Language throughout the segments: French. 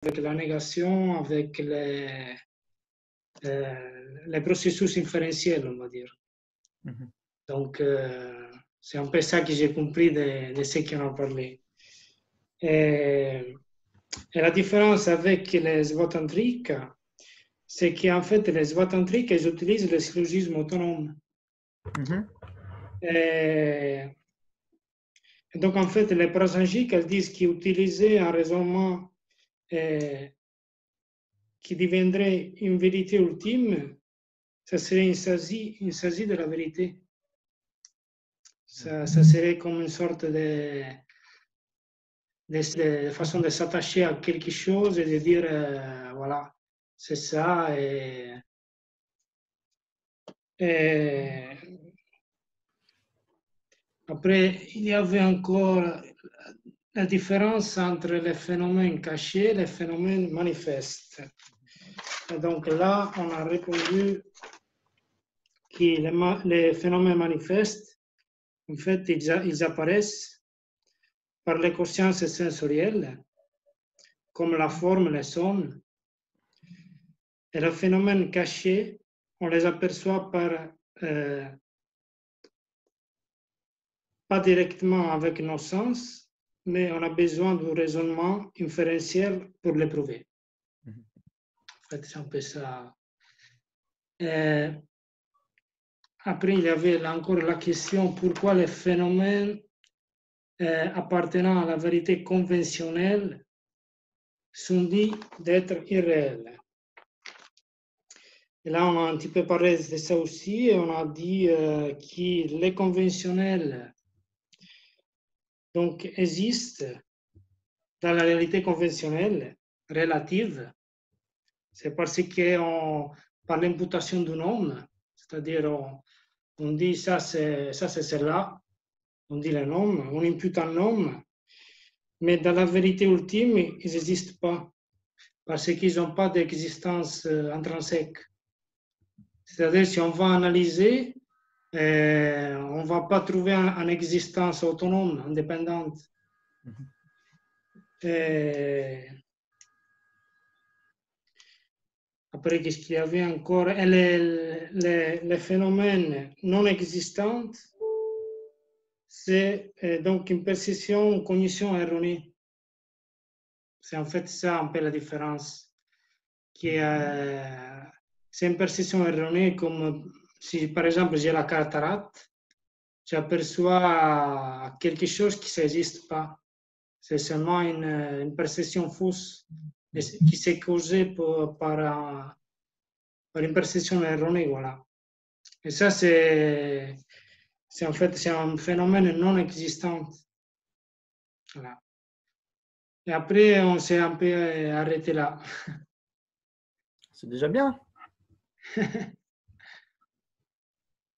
avec la négation, avec les processus inférentiels, on va dire. Donc, c'est un peu ça que j'ai compris de ce qu'on a parlé. Et la différence avec les zootantriques, c'est qu'en fait, les zootantriques, ils utilisent le syllogisme autonome. Et donc, en fait, les prasangiques, elles disent qu'utiliser un raisonnement qui deviendrait une vérité ultime, ça serait une saisie de la vérité. Ça serait comme une sorte de façon de s'attacher à quelque chose et de dire, voilà, c'est ça. Et après, il y avait encore la différence entre les phénomènes cachés et les phénomènes manifestes. Et donc là, on a répondu que les phénomènes manifestes, en fait, ils apparaissent par les consciences sensorielles, comme la forme, les sons. Et les phénomènes cachés, on les aperçoit pas directement avec nos sens, mais on a besoin du raisonnement inférentiel pour les prouver. En fait, c'est un peu ça. Après, il y avait encore la question pourquoi les phénomènes appartenant à la vérité conventionnelle sont dits d'être irréels. Et là, on a un petit peu parlé de ça aussi, et on a dit que les conventionnels donc, existent dans la réalité conventionnelle relative. C'est parce qu'on, par l'imputation d'un homme, c'est-à-dire on dit ça c'est cela, on dit le nom, on impute un nom, mais dans la vérité ultime, ils n'existent pas, parce qu'ils n'ont pas d'existence intrinsèque. C'est-à-dire, si on va analyser, on ne va pas trouver une existence autonome, indépendante. Après, qu'est-ce qu'il y avait encore? Les phénomènes non existants, c'est donc une perception, une cognition erronée. C'est en fait ça un peu la différence. C'est une perception erronée, comme si par exemple j'ai la cataracte, j'aperçois quelque chose qui n'existe pas. C'est seulement une perception fausse qui s'est causée par une perception erronée. Voilà. Et ça, c'est en fait c'est un phénomène non existant. Voilà. Et après, on s'est un peu arrêté là. C'est déjà bien.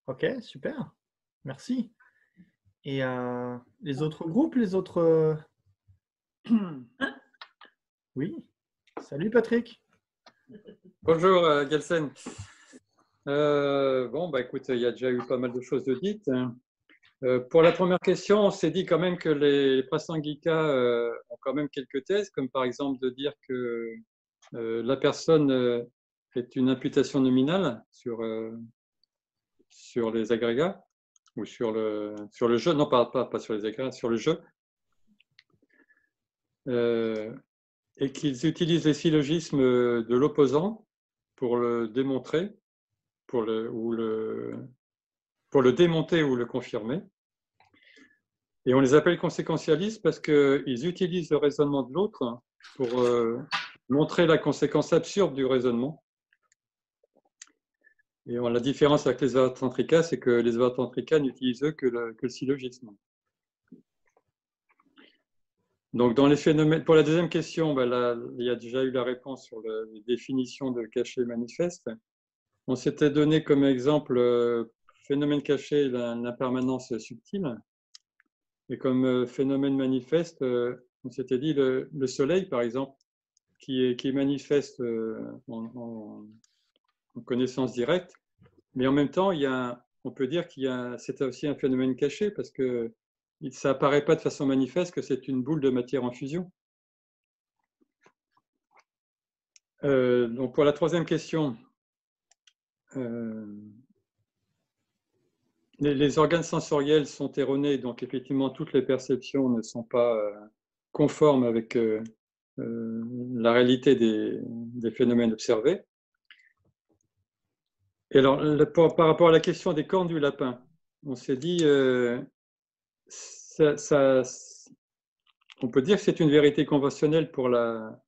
Ok, super. Merci. Et les autres groupes, les autres... Oui. Salut Patrick. Bonjour Gelsen. Bon, bah écoute, il y a déjà eu pas mal de choses de dites. Pour la première question, on s'est dit quand même que les Prasangika ont quand même quelques thèses, comme par exemple de dire que la personne est une imputation nominale sur les agrégats ou sur le jeu, non pas sur les agrégats, sur le jeu, et qu'ils utilisent les syllogismes de l'opposant pour le démontrer, pour le démonter ou le confirmer. Et on les appelle conséquentialistes parce qu'ils utilisent le raisonnement de l'autre pour montrer la conséquence absurde du raisonnement. Et la différence avec les Zarathustra, c'est que les Zarathustra n'utilisent eux que le syllogisme. Donc, dans les phénomènes, pour la deuxième question, ben là, il y a déjà eu la réponse sur les définitions de caché manifeste. On s'était donné comme exemple phénomène caché, l'impermanence subtile. Et comme phénomène manifeste, on s'était dit le soleil, par exemple, qui est manifeste en connaissance directe, mais en même temps, on peut dire c'est aussi un phénomène caché parce que ça apparaît pas de façon manifeste que c'est une boule de matière en fusion. Donc pour la troisième question, les organes sensoriels sont erronés, donc effectivement toutes les perceptions ne sont pas conformes avec la réalité des phénomènes observés. Et alors, par rapport à la question des cornes du lapin, on s'est dit, on peut dire que c'est une vérité conventionnelle pour la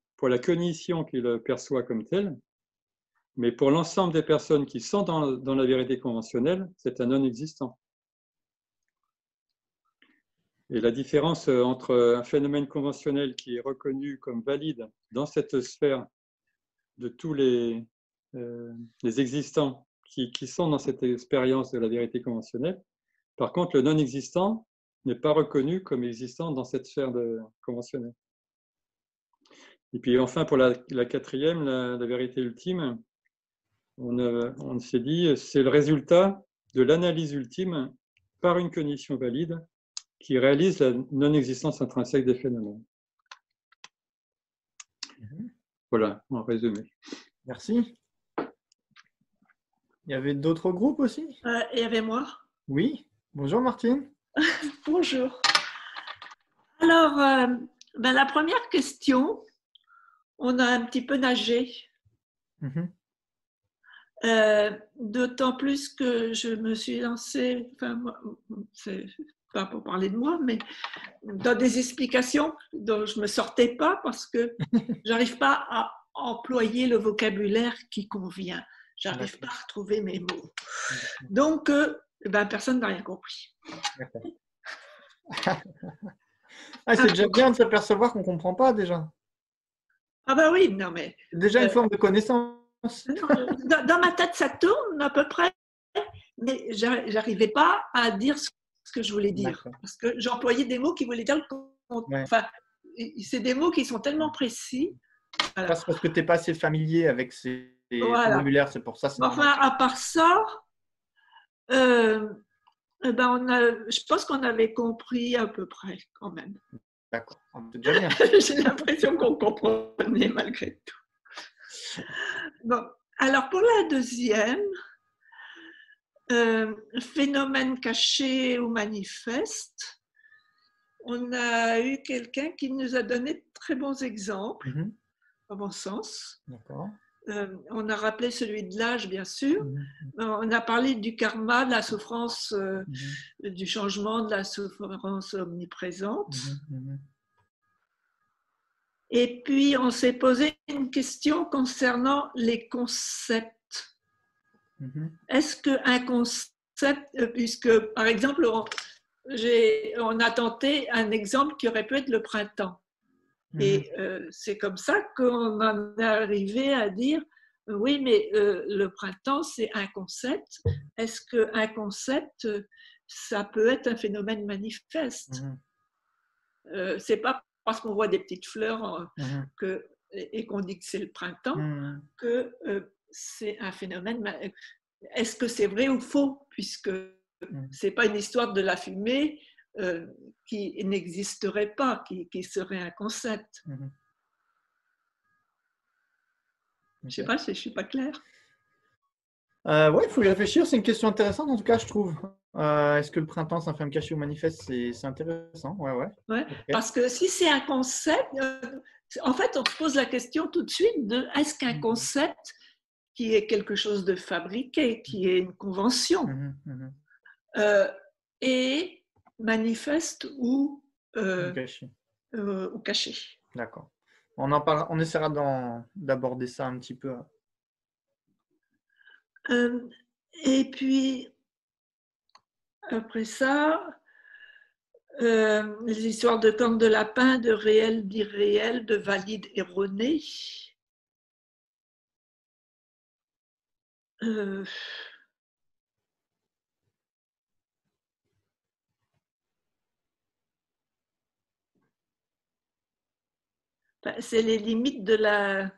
cognition qui le perçoit comme telle, mais pour l'ensemble des personnes qui sont dans la vérité conventionnelle, c'est un non-existant. Et la différence entre un phénomène conventionnel qui est reconnu comme valide dans cette sphère de tous les existants qui sont dans cette expérience de la vérité conventionnelle, par contre, le non-existant n'est pas reconnu comme existant dans cette sphère conventionnelle. Et puis enfin, pour la quatrième, la vérité ultime, on s'est dit, c'est le résultat de l'analyse ultime par une cognition valide qui réalise la non-existence intrinsèque des phénomènes. Voilà, en résumé. Merci. Il y avait d'autres groupes aussi? Il y avait moi. Oui. Bonjour Martine. Bonjour. Alors, la première question, on a un petit peu nagé. D'autant plus que je me suis lancée, enfin, c'est pas pour parler de moi, mais dans des explications dont je ne me sortais pas parce que je n'arrive pas à employer le vocabulaire qui convient. Je n'arrive pas à retrouver mes mots. Donc, personne n'a rien compris. C'est déjà bien de s'apercevoir qu'on ne comprend pas déjà. Ah bah oui, non mais… C'est déjà une forme de connaissance. Dans ma tête, ça tourne à peu près, mais je n'arrivais pas à dire ce que je voulais dire. Parce que j'employais des mots qui voulaient dire le contraire. Enfin, c'est des mots qui sont tellement précis. Voilà. C'est parce que tu n'es pas assez familier avec ces vocabulaires, c'est pour ça. Enfin, à part ça, je pense qu'on avait compris à peu près quand même. D'accord, c'est déjà bien. J'ai l'impression qu'on comprenait malgré tout. Bon, alors pour la deuxième, phénomène caché ou manifeste, on a eu quelqu'un qui nous a donné de très bons exemples, à mon sens. D'accord. On a rappelé celui de l'âge, bien sûr. On a parlé du karma, de la souffrance, du changement, de la souffrance omniprésente. Et puis, on s'est posé une question concernant les concepts. Est-ce qu'un concept, puisque par exemple, on a tenté un exemple qui aurait pu être le printemps. Et c'est comme ça qu'on en est arrivé à dire, oui, mais le printemps, c'est un concept. Est-ce qu'un concept, ça peut être un phénomène manifeste? C'est pas parce qu'on voit des petites fleurs et qu'on dit que c'est le printemps que c'est un phénomène. Est-ce que c'est vrai ou faux? Puisque c'est pas une histoire de la fumée qui n'existerait pas, qui serait un concept. Je ne sais pas si je ne suis pas claire. Oui, il faut y réfléchir. C'est une question intéressante, en tout cas, je trouve. Est-ce que le printemps, c'est un phénomène caché ou manifeste? C'est intéressant. Ouais. Okay. Parce que si c'est un concept, en fait, on se pose la question tout de suite de est-ce qu'un concept qui est quelque chose de fabriqué, qui est une convention, est manifeste ou caché. D'accord. On essaiera d'aborder ça un petit peu. Et puis, après ça, les histoires de cornes de lapin, de réel, d'irréel, de valide, erroné. C'est les limites de la…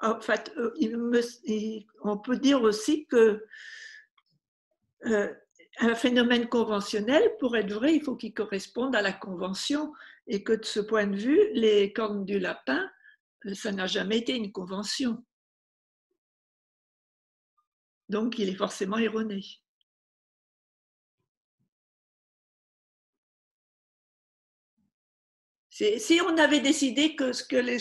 En fait, on peut dire aussi que un phénomène conventionnel, pour être vrai, il faut qu'il corresponde à la convention et que de ce point de vue, les cornes du lapin ça n'a jamais été une convention. Donc, il est forcément erroné. Si on avait décidé que ce que les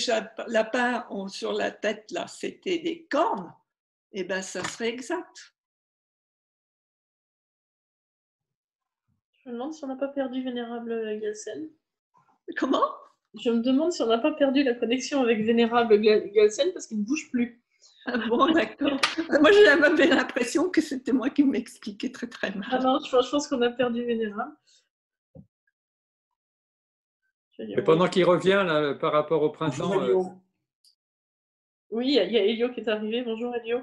lapins ont sur la tête, là, c'était des cornes, eh bien, ça serait exact. Je me demande si on n'a pas perdu Vénérable Galsen. Comment? Je me demande si on n'a pas perdu la connexion avec Vénérable Galsen parce qu'il ne bouge plus. Ah bon, d'accord. Moi, j'avais l'impression que c'était moi qui m'expliquais très très mal. Ah non, je pense qu'on a perdu Vénérable. Et pendant qu'il revient là, par rapport au printemps. Oui, il y a Elio qui est arrivé. Bonjour Elio.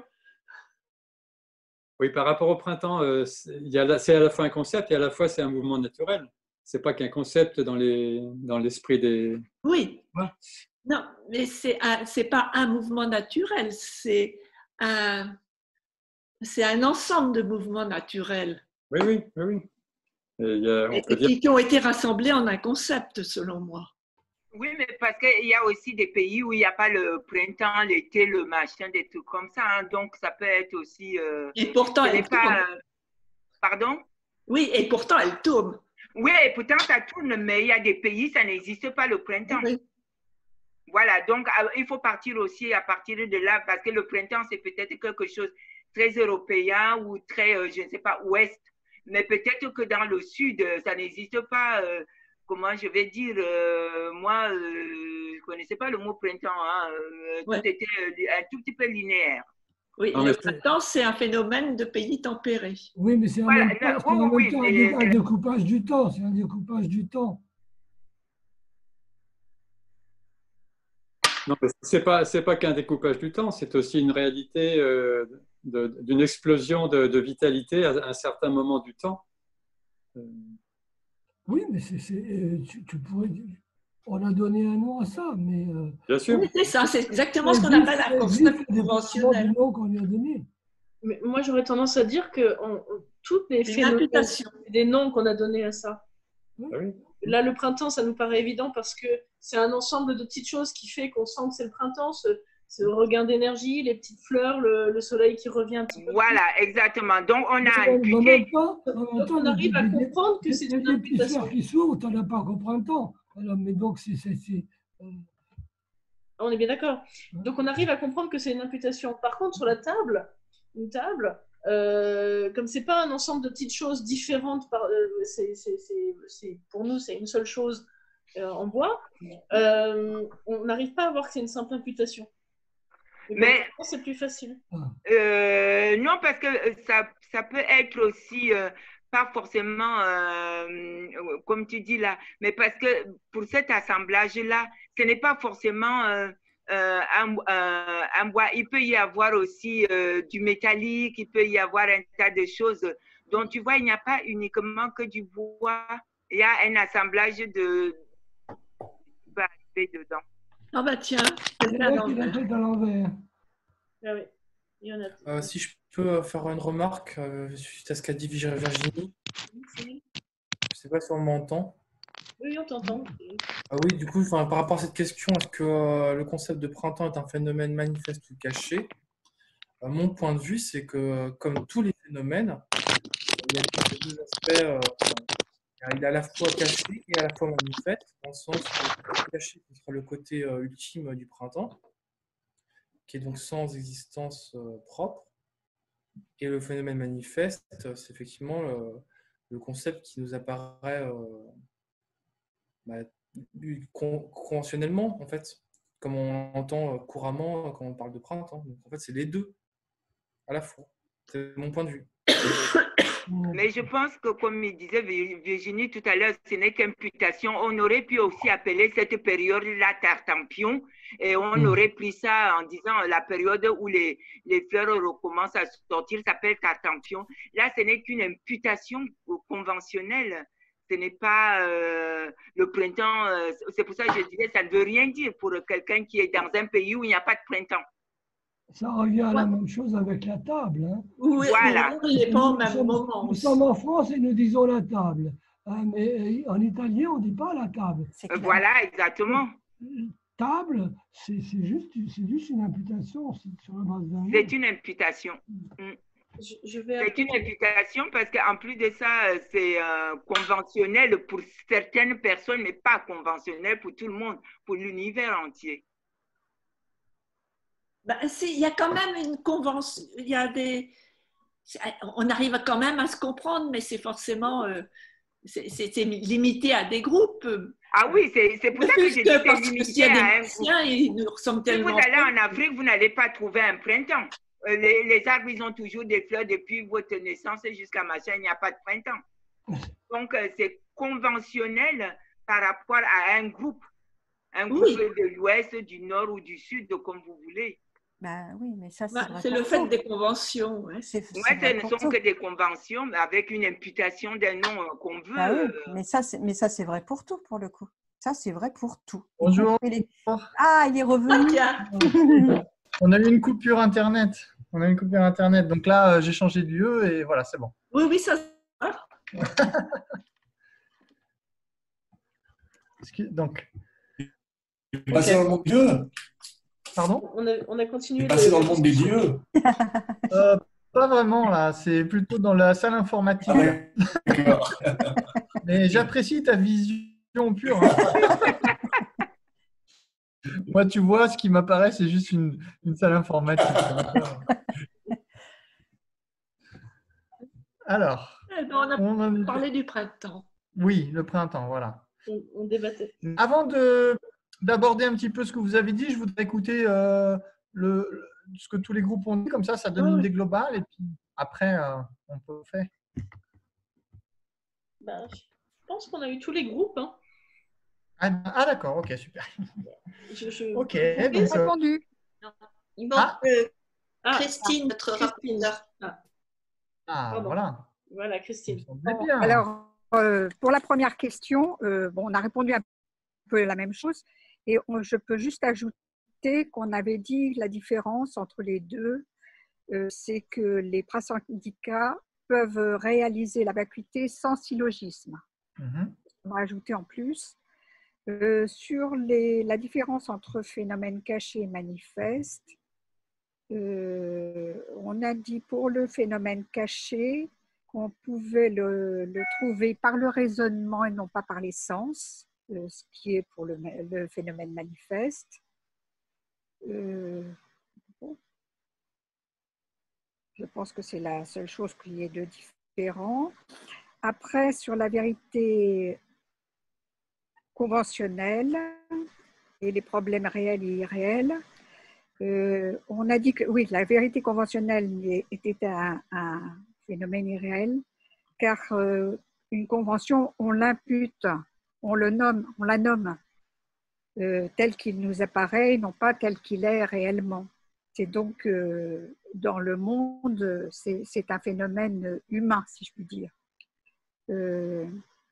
Oui, par rapport au printemps, c'est à la fois un concept et à la fois c'est un mouvement naturel. C'est pas qu'un concept dans l'esprit des. Oui. Ouais. Non, mais c'est pas un mouvement naturel, c'est un ensemble de mouvements naturels. Oui. Qui ont été rassemblés en un concept, selon moi. Oui, mais parce qu'il y a aussi des pays où il n'y a pas le printemps, l'été, le machin, des trucs comme ça. Hein, donc, ça peut être aussi… et pourtant, elle tourne. Pardon? Oui, et pourtant, elle tourne. Oui, et pourtant, ça tourne, mais il y a des pays, ça n'existe pas le printemps. Oui. Voilà, donc il faut partir aussi à partir de là, parce que le printemps, c'est peut-être quelque chose de très européen ou très, je ne sais pas, ouest. Mais peut-être que dans le sud, ça n'existe pas. Comment je vais dire, moi, je ne connaissais pas le mot printemps. Hein, ouais. Tout était un tout petit peu linéaire. Oui, le printemps, c'est un phénomène de pays tempérés. Oui, mais c'est en même temps un découpage du temps. C'est un découpage du temps. Non, c'est pas qu'un découpage du temps, c'est aussi une réalité d'une explosion de vitalité à un certain moment du temps. Oui, mais tu pourrais dire, on a donné un nom à ça, mais… Bien sûr. Oui, c'est ça, c'est exactement ce qu'on appelle un concept conventionnel. Qu'on lui a donné. Mais moi, j'aurais tendance à dire que toutes les phénomènes, des noms qu'on a donnés à ça. Oui. Là, le printemps, ça nous paraît évident parce que c'est un ensemble de petites choses qui fait qu'on sent que c'est le printemps, ce regain d'énergie, les petites fleurs, le soleil qui revient un petit peu. Voilà, exactement. Donc, on a imputé. Donc, on arrive à comprendre que c'est une imputation. Les qui s'ouvrent, tu n'en as pas qu'au printemps. Alors, mais donc, on est bien d'accord. Donc, on arrive à comprendre que c'est une imputation. Par contre, sur la table, une table… comme c'est pas un ensemble de petites choses différentes, pour nous c'est une seule chose en bois, on n'arrive pas à voir que c'est une simple imputation. Mais c'est plus facile. Non, parce que ça peut être aussi pas forcément comme tu dis là, mais parce que pour cet assemblage là, ce n'est pas forcément un bois, il peut y avoir aussi du métallique, il peut y avoir un tas de choses. Donc, tu vois, il n'y a pas uniquement que du bois, il y a un assemblage de… qui peut arriver dedans. Ah bah tiens, c'est à l'envers. Ah oui, il y en a. Si je peux faire une remarque suite à ce qu'a dit Virginie. Je ne sais pas si on m'entend. Oui, on t'entend. Ah oui, du coup, par rapport à cette question, est-ce que le concept de printemps est un phénomène manifeste ou caché? Mon point de vue, c'est que, comme tous les phénomènes, il y a deux aspects. Il est à la fois caché et à la fois manifeste, dans le sens que caché, ce sera le côté ultime du printemps, qui est donc sans existence propre. Et le phénomène manifeste, c'est effectivement le concept qui nous apparaît conventionnellement, en fait, comme on entend couramment quand on parle de printemps. Donc, en fait, c'est les deux à la fois. C'est mon point de vue. Mais je pense que, comme il disait Virginie tout à l'heure, ce n'est qu'imputation. On aurait pu aussi appeler cette période-là Tartampion et on aurait pris ça en disant la période où les fleurs recommencent à sortir s'appelle Tartampion. Là, ce n'est qu'une imputation conventionnelle. Ce n'est pas le printemps. C'est pour ça que je disais, ça ne veut rien dire pour quelqu'un qui est dans un pays où il n'y a pas de printemps. Ça revient à la même chose avec la table. Hein. Oui, voilà. Il n'est pas au même moment. Nous sommes en France et nous disons la table. Hein, mais en italien, on ne dit pas la table. Voilà, exactement. stable, c'est juste une imputation sur la base d'un. C'est une imputation. Je vais C'est une imputation parce qu'en plus de ça, c'est conventionnel pour certaines personnes, mais pas conventionnel pour tout le monde, pour l'univers entier. Ben, il y a quand même une convention, il y a on arrive quand même à se comprendre, mais c'est forcément c'est limité à des groupes. Ah oui, c'est pour ça que je dis que c'est limité à un groupe. Ils nous ressemblent Si vous tellement. allez en Afrique, vous n'allez pas trouver un printemps. Les arbres, ils ont toujours des fleurs depuis votre naissance jusqu'à machin, il n'y a pas de printemps. Donc, c'est conventionnel par rapport à un groupe de l'Ouest, du Nord ou du Sud, comme vous voulez. Ben oui, mais ça, c'est le fait des conventions. Ouais. Ce ne sont que des conventions, mais avec une imputation d'un nom qu'on veut. Ah oui, mais ça, c'est vrai pour tout, pour le coup. Ça, c'est vrai pour tout. Bonjour. Ah, il est revenu. On a eu une coupure Internet. Donc là, j'ai changé de lieu et voilà, c'est bon. Oui, ça. Donc. Passer dans le monde des dieux. Pardon ? On a continué. Passer dans le monde des dieux. Pas vraiment là, c'est plutôt dans la salle informatique. D'accord. Mais j'apprécie ta vision pure. Hein. Moi, tu vois, ce qui m'apparaît, c'est juste une salle informatique. Alors, on a parlé du printemps. Oui, le printemps, voilà. On débattait. Avant d'aborder un petit peu ce que vous avez dit, je voudrais écouter ce que tous les groupes ont dit, comme ça donne une idée globale, et puis après, on peut faire. Ben, je pense qu'on a eu tous les groupes. Hein. Ah d'accord, ok, super. Ok, donc répondu. Il manque Christine, notre rapporteure. Voilà. Voilà, Christine. Bien. Alors, pour la première question, on a répondu un peu la même chose, et je peux juste ajouter qu'on avait dit la différence entre les deux, c'est que les prasyndicats peuvent réaliser la vacuité sans syllogisme. On va ajouter en plus. Sur la différence entre phénomène caché et manifeste, on a dit pour le phénomène caché qu'on pouvait le trouver par le raisonnement et non pas par les sens, ce qui est pour le phénomène manifeste. Je pense que c'est la seule chose qui est de différent. Après, sur la vérité conventionnelle et les problèmes réels et irréels, on a dit que oui, la vérité conventionnelle était un phénomène irréel, car une convention, on l'impute, on la nomme tel qu'il nous apparaît, non pas tel qu'il est réellement. C'est donc dans le monde, c'est un phénomène humain, si je puis dire.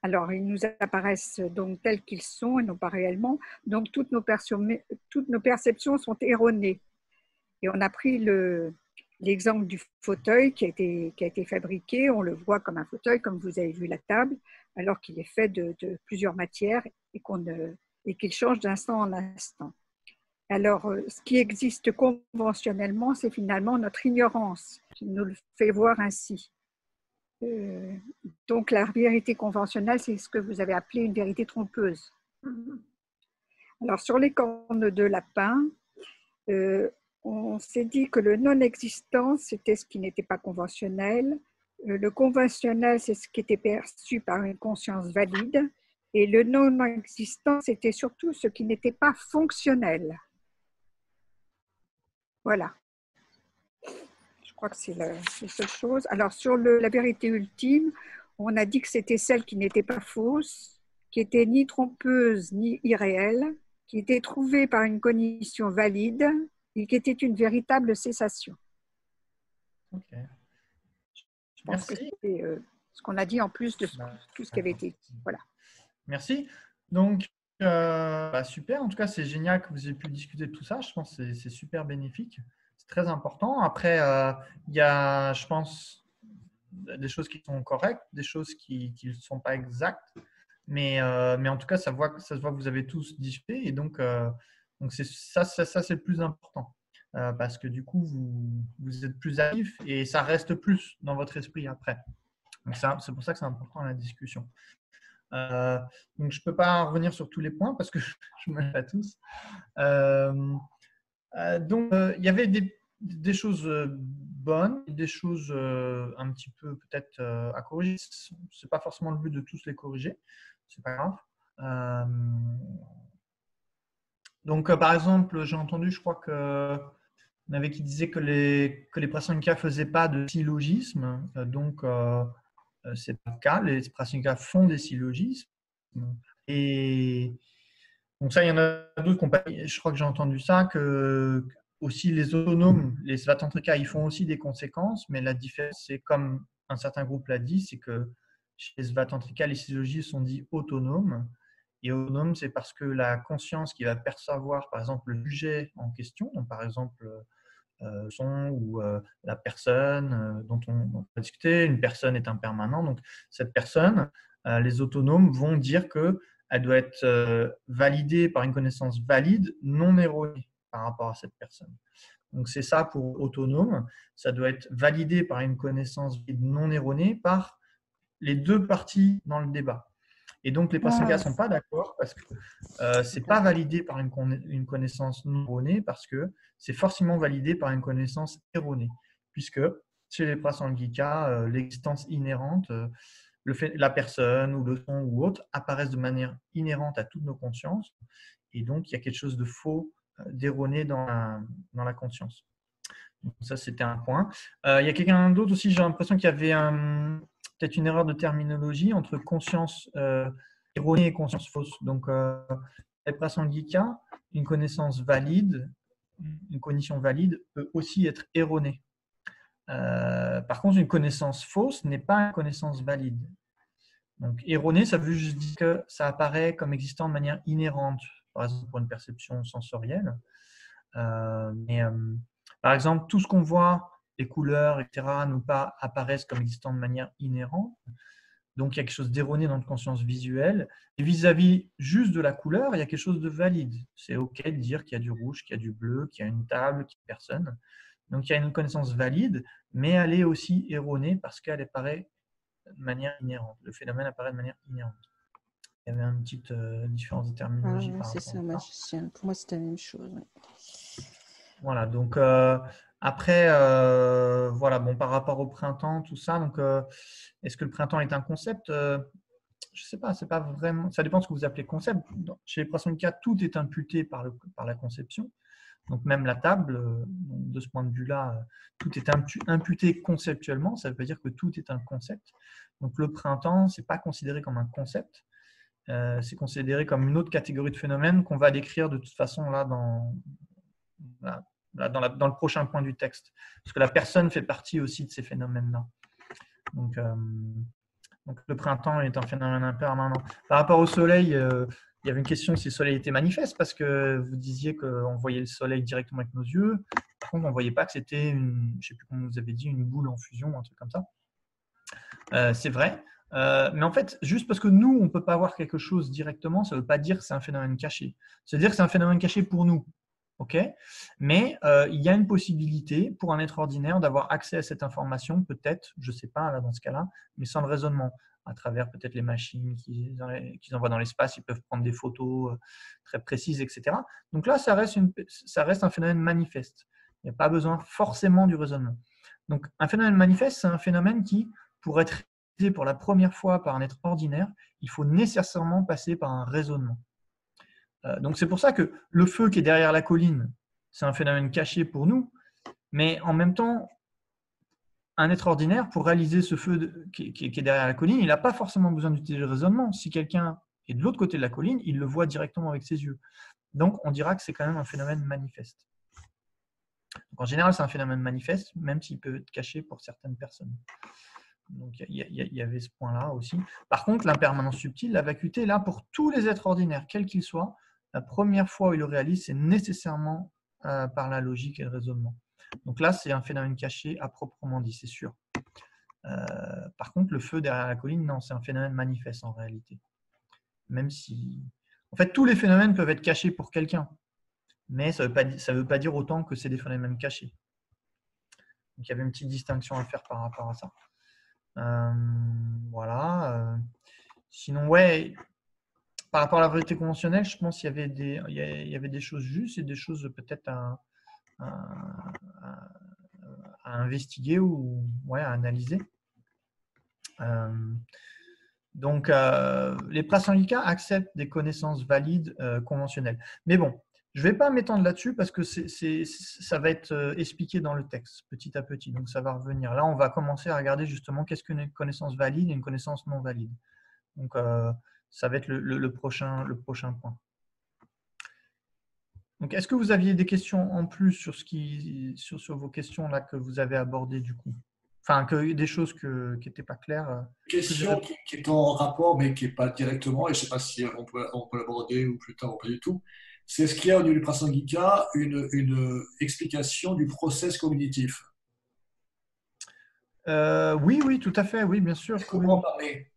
Alors, ils nous apparaissent donc tels qu'ils sont et non pas réellement. Donc, toutes nos perceptions sont erronées. Et on a pris l'exemple du fauteuil qui a été fabriqué. On le voit comme un fauteuil, comme vous avez vu la table, alors qu'il est fait de plusieurs matières et qu'il change d'instant en instant. Alors, ce qui existe conventionnellement, c'est finalement notre ignorance qui nous le fait voir ainsi. Donc, la vérité conventionnelle, c'est ce que vous avez appelé une vérité trompeuse. Alors, sur les cornes de lapin, on s'est dit que le non-existant, c'était ce qui n'était pas conventionnel. Le conventionnel, c'est ce qui était perçu par une conscience valide. Et le non-existant, c'était surtout ce qui n'était pas fonctionnel. Voilà. Je crois que c'est la seule chose. Alors, sur la vérité ultime, on a dit que c'était celle qui n'était pas fausse, qui était ni trompeuse ni irréelle, qui était trouvée par une cognition valide et qui était une véritable cessation. Ok. Je pense que c'est ce qu'on a dit en plus de tout ce qui avait été dit. Voilà. Merci. Donc, super. En tout cas, c'est génial que vous ayez pu discuter de tout ça. Je pense que c'est super bénéfique. C'est très important. Après, il y a, je pense, des choses qui sont correctes, des choses qui ne sont pas exactes. Mais en tout cas, ça se voit que vous avez tous discuté. Et donc, Donc, ça c'est le plus important. Parce que du coup, vous êtes plus actif et ça reste plus dans votre esprit après. Donc, c'est pour ça que c'est important la discussion. Donc, je ne peux pas revenir sur tous les points parce que je ne m'aime pas tous. Donc, il y avait des choses bonnes, des choses un petit peu peut-être à corriger. Ce n'est pas forcément le but de tous les corriger. Ce n'est pas grave. Donc, par exemple, j'ai entendu, je crois que il y en avait qui disaient que les Prasanghikas ne faisaient pas de syllogisme. Donc, ce n'est pas le cas. Les Prasanghikas font des syllogismes. Et donc, ça, il y en a d'autres qui n'ont pas. Je crois que j'ai entendu ça, que aussi les autonomes, les Svatantrika, ils font aussi des conséquences. Mais la différence, c'est comme un certain groupe l'a dit, c'est que chez les Svatantrika, les syllogismes sont dits autonomes. Et autonome, c'est parce que la conscience qui va percevoir, par exemple, le sujet en question, donc par exemple, son ou la personne dont on va discuter, une personne est impermanente. Donc, cette personne, les autonomes vont dire qu'elle doit être validée par une connaissance valide, non erronée par rapport à cette personne. Donc, c'est ça pour autonome. Ça doit être validé par une connaissance valide, non erronée par les deux parties dans le débat. Et donc, les Prasanghikas ne sont pas d'accord parce que ce n'est pas validé par une connaissance non erronée parce que c'est forcément validé par une connaissance erronée. Puisque chez les Prasanghikas, l'existence inhérente, la personne ou le son ou autre apparaissent de manière inhérente à toutes nos consciences. Et donc, il y a quelque chose de faux, d'erroné dans la conscience. Donc, ça, c'était un point. Il y a quelqu'un d'autre aussi, j'ai l'impression qu'il y avait peut-être une erreur de terminologie entre conscience erronée et conscience fausse. Donc, les Prasanghikas, une connaissance valide, une cognition valide peut aussi être erronée. Par contre, une connaissance fausse n'est pas une connaissance valide. Donc, erronée, ça veut juste dire que ça apparaît comme existant de manière inhérente, par exemple pour une perception sensorielle. Par exemple, tout ce qu'on voit, les couleurs, etc., nous apparaissent comme existant de manière inhérente. Donc, il y a quelque chose d'erroné dans notre conscience visuelle. Et vis-à-vis juste de la couleur, il y a quelque chose de valide. C'est OK de dire qu'il y a du rouge, qu'il y a du bleu, qu'il y a une table, qu'il y a personne. Donc, il y a une connaissance valide, mais elle est aussi erronée parce qu'elle apparaît de manière inhérente. Le phénomène apparaît de manière inhérente. Il y avait une petite différence de terminologie. C'est ça, magicien. Pour moi, c'était la même chose. Ouais. Voilà, donc après, voilà, bon, par rapport au printemps, tout ça, donc est-ce que le printemps est un concept? Je ne sais pas, c'est pas vraiment. Ça dépend de ce que vous appelez concept. Chez les Prasanghikas, tout est imputé par la conception. Donc même la table, de ce point de vue-là, tout est imputé conceptuellement. Ça veut pas dire que tout est un concept. Donc le printemps, c'est pas considéré comme un concept. C'est considéré comme une autre catégorie de phénomènes qu'on va décrire de toute façon là dans le prochain point du texte. Parce que la personne fait partie aussi de ces phénomènes-là. Donc, le printemps est un phénomène impermanent. Par rapport au soleil, il y avait une question si le soleil était manifeste, parce que vous disiez qu'on voyait le soleil directement avec nos yeux. Par contre, on ne voyait pas que c'était je ne sais plus comment vous avez dit, une boule en fusion ou un truc comme ça. C'est vrai. Mais en fait, juste parce que nous, on ne peut pas voir quelque chose directement, ça ne veut pas dire que c'est un phénomène caché. C'est-à-dire que c'est un phénomène caché pour nous. Okay, mais il y a une possibilité pour un être ordinaire d'avoir accès à cette information, peut-être, je ne sais pas là, dans ce cas-là, mais sans le raisonnement, à travers peut-être les machines qu'ils envoient dans l'espace, ils peuvent prendre des photos très précises, etc. Donc là, ça reste un phénomène manifeste. Il n'y a pas besoin forcément du raisonnement. Donc un phénomène manifeste, c'est un phénomène qui, pour être réalisé pour la première fois par un être ordinaire, il faut nécessairement passer par un raisonnement. Donc c'est pour ça que le feu qui est derrière la colline, c'est un phénomène caché pour nous, mais en même temps, un être ordinaire, pour réaliser ce feu qui est derrière la colline, il n'a pas forcément besoin d'utiliser le raisonnement. Si quelqu'un est de l'autre côté de la colline, il le voit directement avec ses yeux. Donc on dira que c'est quand même un phénomène manifeste. Donc, en général, c'est un phénomène manifeste, même s'il peut être caché pour certaines personnes. Donc il y avait ce point-là aussi. Par contre, l'impermanence subtile, la vacuité est là pour tous les êtres ordinaires, quels qu'ils soient. La première fois où ils le réalisent, c'est nécessairement par la logique et le raisonnement. Donc là, c'est un phénomène caché à proprement dit, c'est sûr. Par contre, le feu derrière la colline, non, c'est un phénomène manifeste en réalité. Même si… En fait, tous les phénomènes peuvent être cachés pour quelqu'un. mais ça ne veut pas dire autant que c'est des phénomènes cachés. Donc, il y avait une petite distinction à faire par rapport à ça. Voilà. Sinon, ouais, par rapport à la vérité conventionnelle, je pense qu'il y avait des choses justes et des choses peut-être à investiguer ou ouais, à analyser. Donc, les prasanghika acceptent des connaissances valides conventionnelles. Mais bon, je ne vais pas m'étendre là-dessus parce que ça va être expliqué dans le texte petit à petit. Donc, ça va revenir. Là, on va commencer à regarder justement qu'est-ce qu'une connaissance valide et une connaissance non valide. Donc, ça va être le prochain point. Donc, est-ce que vous aviez des questions en plus sur vos questions là que vous avez abordées du coup? Enfin, des choses qui n'étaient pas claires. Question qui est en rapport, mais qui n'est pas directement, et je ne sais pas si on peut l'aborder ou plus tard ou pas du tout. C'est est-ce qu'il y a au niveau du prasanghika une explication du process cognitif? Oui, tout à fait, oui, bien sûr. Est-ce qu'on pourra en parler?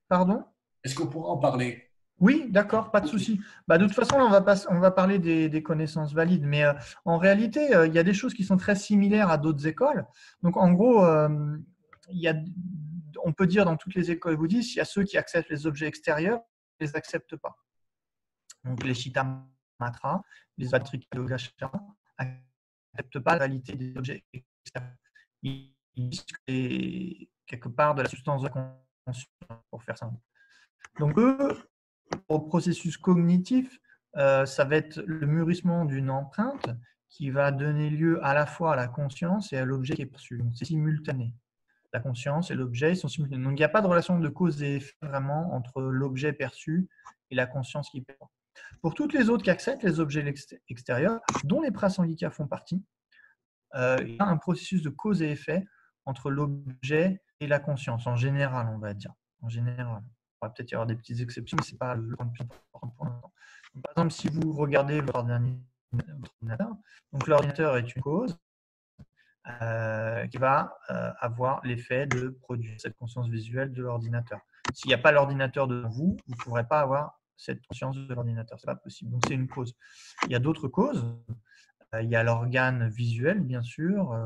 Pardon? Est-ce qu'on pourra en parler? Oui, d'accord, pas de souci. Bah, de toute façon, là, on va parler des connaissances valides, mais en réalité, il y a des choses qui sont très similaires à d'autres écoles. Donc, en gros, on peut dire dans toutes les écoles bouddhistes, il y a ceux qui acceptent les objets extérieurs, ils ne les acceptent pas. Donc, les Shittamatra, les Vatrika-yogasha n'acceptent pas la réalité des objets extérieurs. Ils disent que c'est quelque part de la substance de la conscience, pour faire simple. Donc, eux, au processus cognitif, ça va être le mûrissement d'une empreinte qui va donner lieu à la fois à la conscience et à l'objet qui est perçu. Donc, c'est simultané. La conscience et l'objet sont simultanés. Donc, il n'y a pas de relation de cause et effet vraiment entre l'objet perçu et la conscience qui perçoit. Pour toutes les autres qui acceptent les objets extérieurs, dont les prasanghika font partie, il y a un processus de cause et effet entre l'objet et la conscience, en général, on va dire. En général. Il va peut-être y avoir des petites exceptions, mais ce n'est pas le point le plus important pour l'instant. Par exemple, si vous regardez votre ordinateur, donc l'ordinateur est une cause qui va avoir l'effet de produire cette conscience visuelle de l'ordinateur. S'il n'y a pas l'ordinateur devant vous, vous ne pourrez pas avoir cette conscience de l'ordinateur. Ce n'est pas possible. Donc, c'est une cause. Il y a d'autres causes. Il y a l'organe visuel, bien sûr,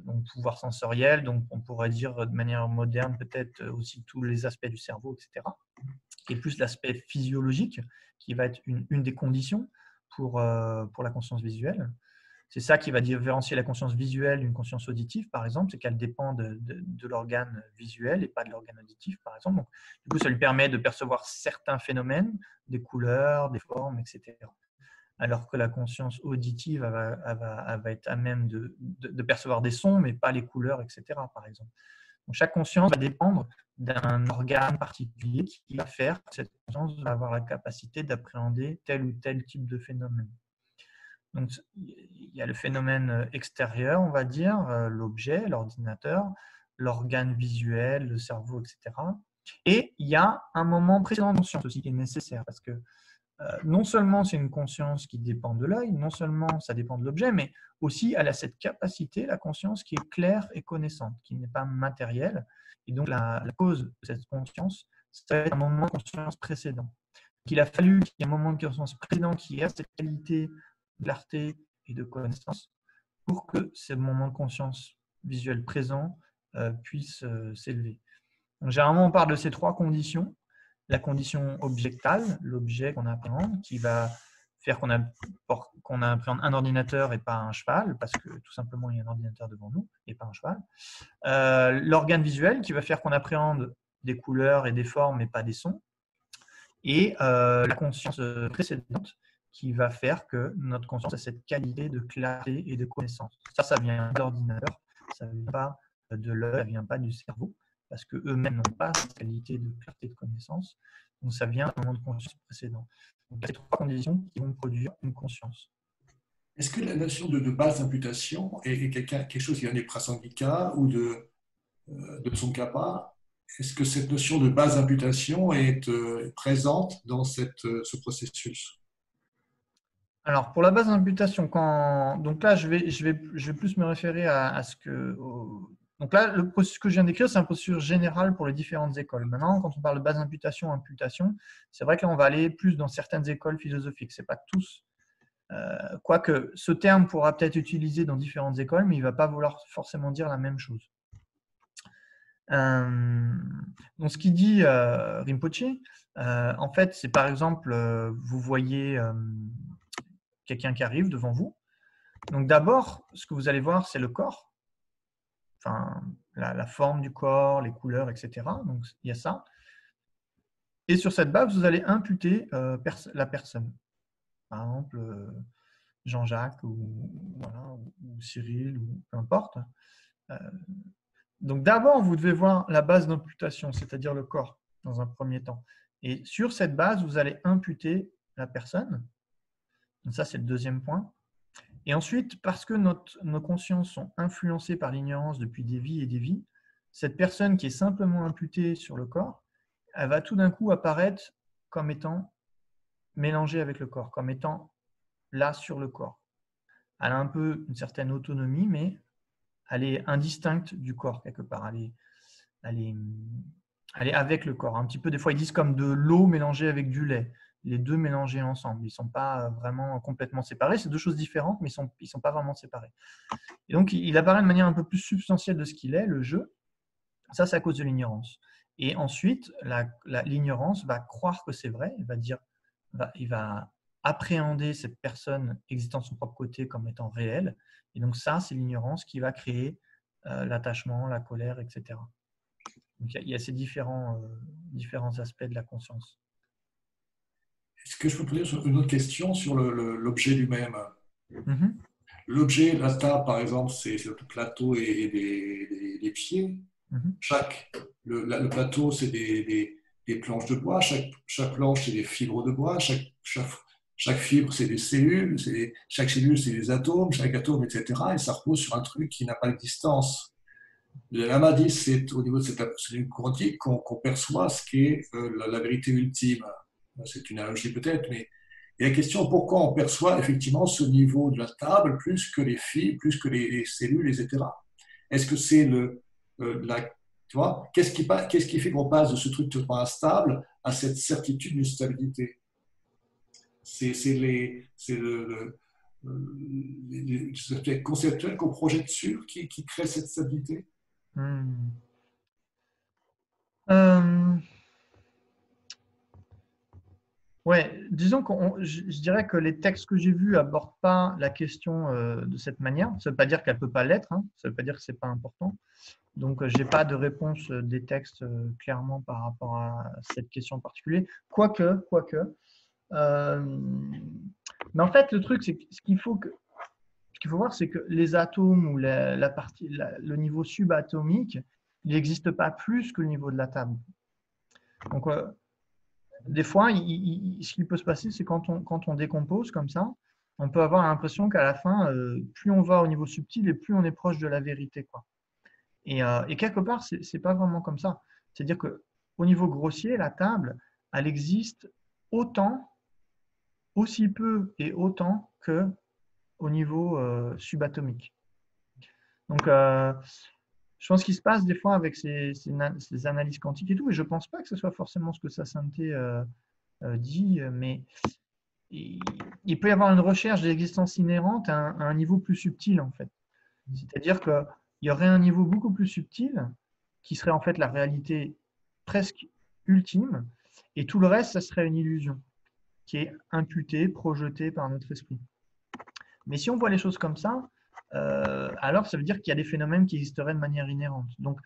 donc pouvoir sensoriel, donc on pourrait dire de manière moderne peut-être aussi tous les aspects du cerveau, etc. Et plus l'aspect physiologique qui va être une des conditions pour la conscience visuelle. C'est ça qui va différencier la conscience visuelle d'une conscience auditive, par exemple, c'est qu'elle dépend de l'organe visuel et pas de l'organe auditif, par exemple. Donc, du coup, ça lui permet de percevoir certains phénomènes, des couleurs, des formes, etc. Alors que la conscience auditive elle va être à même de percevoir des sons, mais pas les couleurs, etc., par exemple. Donc, chaque conscience va dépendre d'un organe particulier qui va faire que cette conscience va avoir la capacité d'appréhender tel ou tel type de phénomène. Donc, il y a le phénomène extérieur, on va dire, l'objet, l'ordinateur, l'organe visuel, le cerveau, etc. Et il y a un moment précédent de conscience aussi qui est nécessaire parce que non seulement c'est une conscience qui dépend de l'œil, non seulement ça dépend de l'objet, mais aussi elle a cette capacité, la conscience qui est claire et connaissante, qui n'est pas matérielle. Et donc la cause de cette conscience, c'est un moment de conscience précédent. Il a fallu qu'il y ait un moment de conscience précédent qui ait cette qualité de clarté et de connaissance pour que ce moment de conscience visuelle présent puisse s'élever. Donc, généralement, on parle de ces trois conditions. La condition objectale, l'objet qu'on appréhende, qui va faire qu'on appréhende un ordinateur et pas un cheval, parce que tout simplement, il y a un ordinateur devant nous et pas un cheval. L'organe visuel, qui va faire qu'on appréhende des couleurs et des formes et pas des sons. Et la conscience précédente, qui va faire que notre conscience a cette qualité de clarté et de connaissance. Ça vient de l'ordinateur, ça ne vient pas de l'œil, ça ne vient pas du cerveau, parce qu'eux-mêmes n'ont pas cette qualité de clarté et de connaissance. Donc, ça vient d'un moment de conscience précédent. Donc, il y a ces trois conditions qui vont produire une conscience. Est-ce que la notion de base d'imputation est quelque chose qui vient des prasanghika ou de Tsongkhapa? Est-ce que cette notion de base d'imputation est présente dans ce processus? Alors, pour la base d'imputation, donc là, je vais plus me référer à ce que… Donc là, le processus que je viens d'écrire, c'est un processus général pour les différentes écoles. Maintenant, quand on parle de base d'imputation, imputation, c'est vrai que là, on va aller plus dans certaines écoles philosophiques. Ce n'est pas tous Quoique ce terme pourra peut-être être utilisé dans différentes écoles, mais il ne va pas vouloir forcément dire la même chose. Donc, ce qu'il dit Rinpoche, en fait, c'est par exemple, vous voyez quelqu'un qui arrive devant vous. Donc, d'abord, ce que vous allez voir, c'est le corps, enfin, la forme du corps, les couleurs, etc. Donc, il y a ça. Et sur cette base, vous allez imputer la personne. Par exemple, Jean-Jacques ou Cyril, ou peu importe. Donc d'abord, vous devez voir la base d'imputation, c'est-à-dire le corps, dans un premier temps. Et sur cette base, vous allez imputer la personne. Donc ça, c'est le deuxième point. Et ensuite, parce que nos consciences sont influencées par l'ignorance depuis des vies et des vies, cette personne qui est simplement imputée sur le corps, elle va tout d'un coup apparaître comme étant mélangée avec le corps, comme étant là sur le corps. Elle a un peu une certaine autonomie, mais elle est indistincte du corps quelque part. Elle est avec le corps. Un petit peu, des fois, ils disent comme de l'eau mélangée avec du lait. Les deux mélangés ensemble. Ils ne sont pas vraiment complètement séparés. C'est deux choses différentes, mais ils ne sont pas vraiment séparés. Et donc, il apparaît de manière un peu plus substantielle de ce qu'il est, le jeu. Ça, c'est à cause de l'ignorance. Et ensuite, l'ignorance va croire que c'est vrai. Il va appréhender cette personne existant de son propre côté comme étant réelle. Et donc ça, c'est l'ignorance qui va créer l'attachement, la colère, etc. Donc il y a ces différents aspects de la conscience. Est-ce que je peux poser une autre question sur l'objet lui-même? L'objet, la table, par exemple, c'est le plateau et des pieds. Le plateau, c'est des planches de bois. Chaque planche, c'est des fibres de bois. Chaque fibre, c'est des cellules. Chaque cellule, c'est des atomes. Chaque atome, etc. Et ça repose sur un truc qui n'a pas d'existence. Le lama dit, c'est au niveau de cette absolue quantique qu'on perçoit ce qu'est la vérité ultime. C'est une analogie peut-être, mais il y a la question pourquoi on perçoit effectivement ce niveau de la table plus que les fibres, plus que les cellules, etc. Est-ce que c'est tu vois, qu'est-ce qui fait qu'on passe de ce truc totalement instable à cette certitude d'une stabilité? C'est le conceptuel qu'on projette dessus qui crée cette stabilité. Ouais, disons que je dirais que les textes que j'ai vus n'abordent pas la question de cette manière. Ça ne veut pas dire qu'elle ne peut pas l'être, hein. Ça ne veut pas dire que ce n'est pas important. Donc, je n'ai pas de réponse des textes clairement par rapport à cette question en particulier. Quoique. Mais en fait, le truc, c'est que ce qu'il faut voir, c'est que les atomes ou le niveau subatomique, il n'existe pas plus que le niveau de la table. Donc, des fois, ce qui peut se passer, c'est quand on décompose comme ça, on peut avoir l'impression qu'à la fin, plus on va au niveau subtil et plus on est proche de la vérité, quoi. Et quelque part, ce n'est pas vraiment comme ça. C'est-à-dire qu'au niveau grossier, la table, elle existe aussi peu et autant qu'au niveau subatomique. Donc, je pense qu'il se passe des fois avec ces analyses quantiques et tout, et je ne pense pas que ce soit forcément ce que sa sainteté dit, mais il peut y avoir une recherche de l'existence inhérente à un niveau plus subtil, en fait. C'est-à-dire qu'il y aurait un niveau beaucoup plus subtil qui serait en fait la réalité presque ultime, et tout le reste, ça serait une illusion qui est imputée, projetée par notre esprit. Mais si on voit les choses comme ça, alors ça veut dire qu'il y a des phénomènes qui existeraient de manière inhérente. Donc,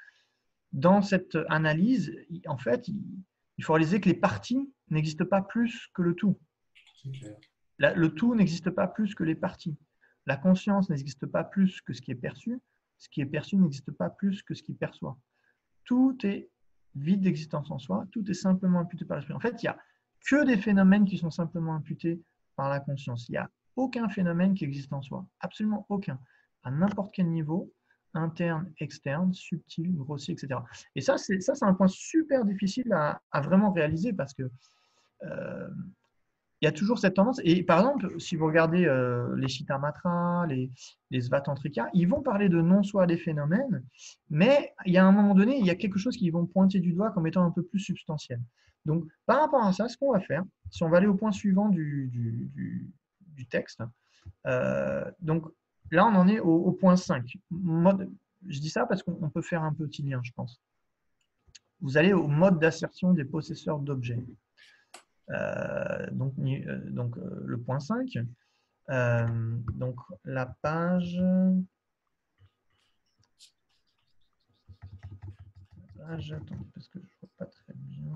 dans cette analyse, en fait, il faut réaliser que les parties n'existent pas plus que le tout. Le tout n'existe pas plus que les parties. La conscience n'existe pas plus que ce qui est perçu. Ce qui est perçu n'existe pas plus que ce qui perçoit. Tout est vide d'existence en soi. Tout est simplement imputé par l'esprit. En fait, il n'y a que des phénomènes qui sont simplement imputés par la conscience. Il n'y a aucun phénomène qui existe en soi. Absolument aucun. À n'importe quel niveau, interne, externe, subtil, grossier, etc. Et ça, c'est un point super difficile à vraiment réaliser parce que il y a toujours cette tendance. Et par exemple, si vous regardez les Chittamatra, les Svatantrika, ils vont parler de non-soi des phénomènes, mais il y a un moment donné, il y a quelque chose qu'ils vont pointer du doigt comme étant un peu plus substantiel. Donc, par rapport à ça, ce qu'on va faire, si on va aller au point suivant du texte. Donc là, on en est au point 5. Je dis ça parce qu'on peut faire un petit lien, je pense. Vous allez au mode d'assertion des possesseurs d'objets. Donc, le point 5. Donc la page... Attendez, parce que je ne vois pas très bien.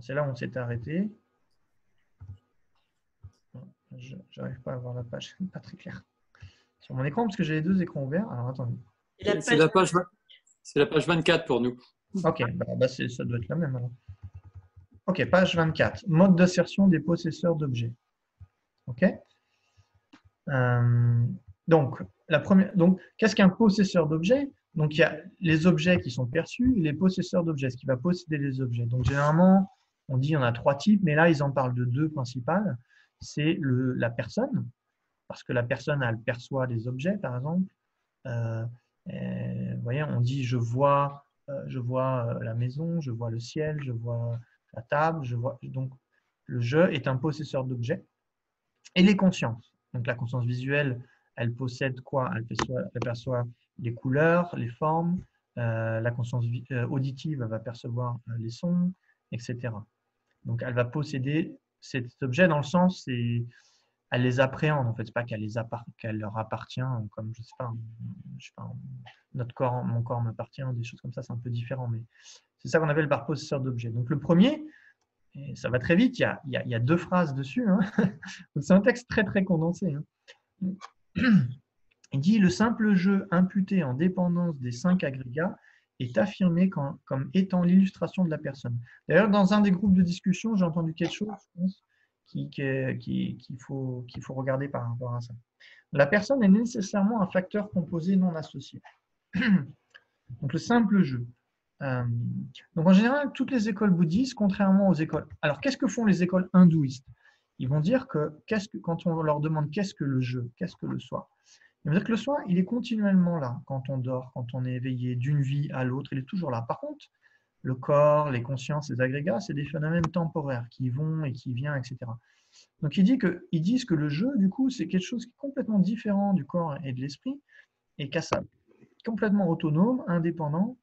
C'est là où on s'est arrêté. Je n'arrive pas à voir la page, pas très clair. Sur mon écran, parce que j'ai les deux écrans ouverts. Alors attendez. C'est la page 24 pour nous. Ok, ça doit être la même alors. Ok, page 24. Mode d'assertion des possesseurs d'objets. Ok. Donc, qu'est-ce qu'un possesseur d'objets? Donc, il y a les objets qui sont perçus et les possesseurs d'objets, ce qui va posséder les objets. Donc, généralement, on dit qu'il y en a 3 types, mais là, ils en parlent de 2 principales. C'est la personne, parce que la personne, elle perçoit les objets, par exemple. Vous voyez, on dit je vois la maison, je vois le ciel, je vois la table, donc le je est un possesseur d'objets. Et les consciences. Donc la conscience visuelle, elle possède quoi? Elle perçoit les couleurs, les formes. La conscience auditive, elle va percevoir les sons, etc. Donc elle va posséder cet objet dans le sens, elle les appréhende en fait. C'est pas qu'elle leur appartient, comme je sais pas, mon corps m'appartient, des choses comme ça, c'est un peu différent, mais c'est ça qu'on appelle par possesseur d'objet. Donc le premier, et ça va très vite, il y a 2 phrases dessus, hein. C'est un texte très très condensé. Hein. Il dit le simple jeu imputé en dépendance des 5 agrégats est affirmé comme étant l'illustration de la personne. D'ailleurs, dans un des groupes de discussion, j'ai entendu quelque chose, je pense, qu'il faut regarder par rapport à ça. La personne est nécessairement un facteur composé non associé. Donc le simple jeu. Donc en général, toutes les écoles bouddhistes, contrairement aux écoles... Alors qu'est-ce que font les écoles hindouistes? Ils vont dire que quand on leur demande qu'est-ce que le jeu, qu'est-ce que le soi, ils vont dire que le soi, il est continuellement là. Quand on dort, quand on est éveillé d'une vie à l'autre, il est toujours là. Par contre, le corps, les consciences, les agrégats, c'est des phénomènes temporaires qui vont et qui viennent, etc. Donc ils disent que le jeu, du coup, c'est quelque chose qui est complètement différent du corps et de l'esprit, et qu'à ça, complètement autonome, indépendant,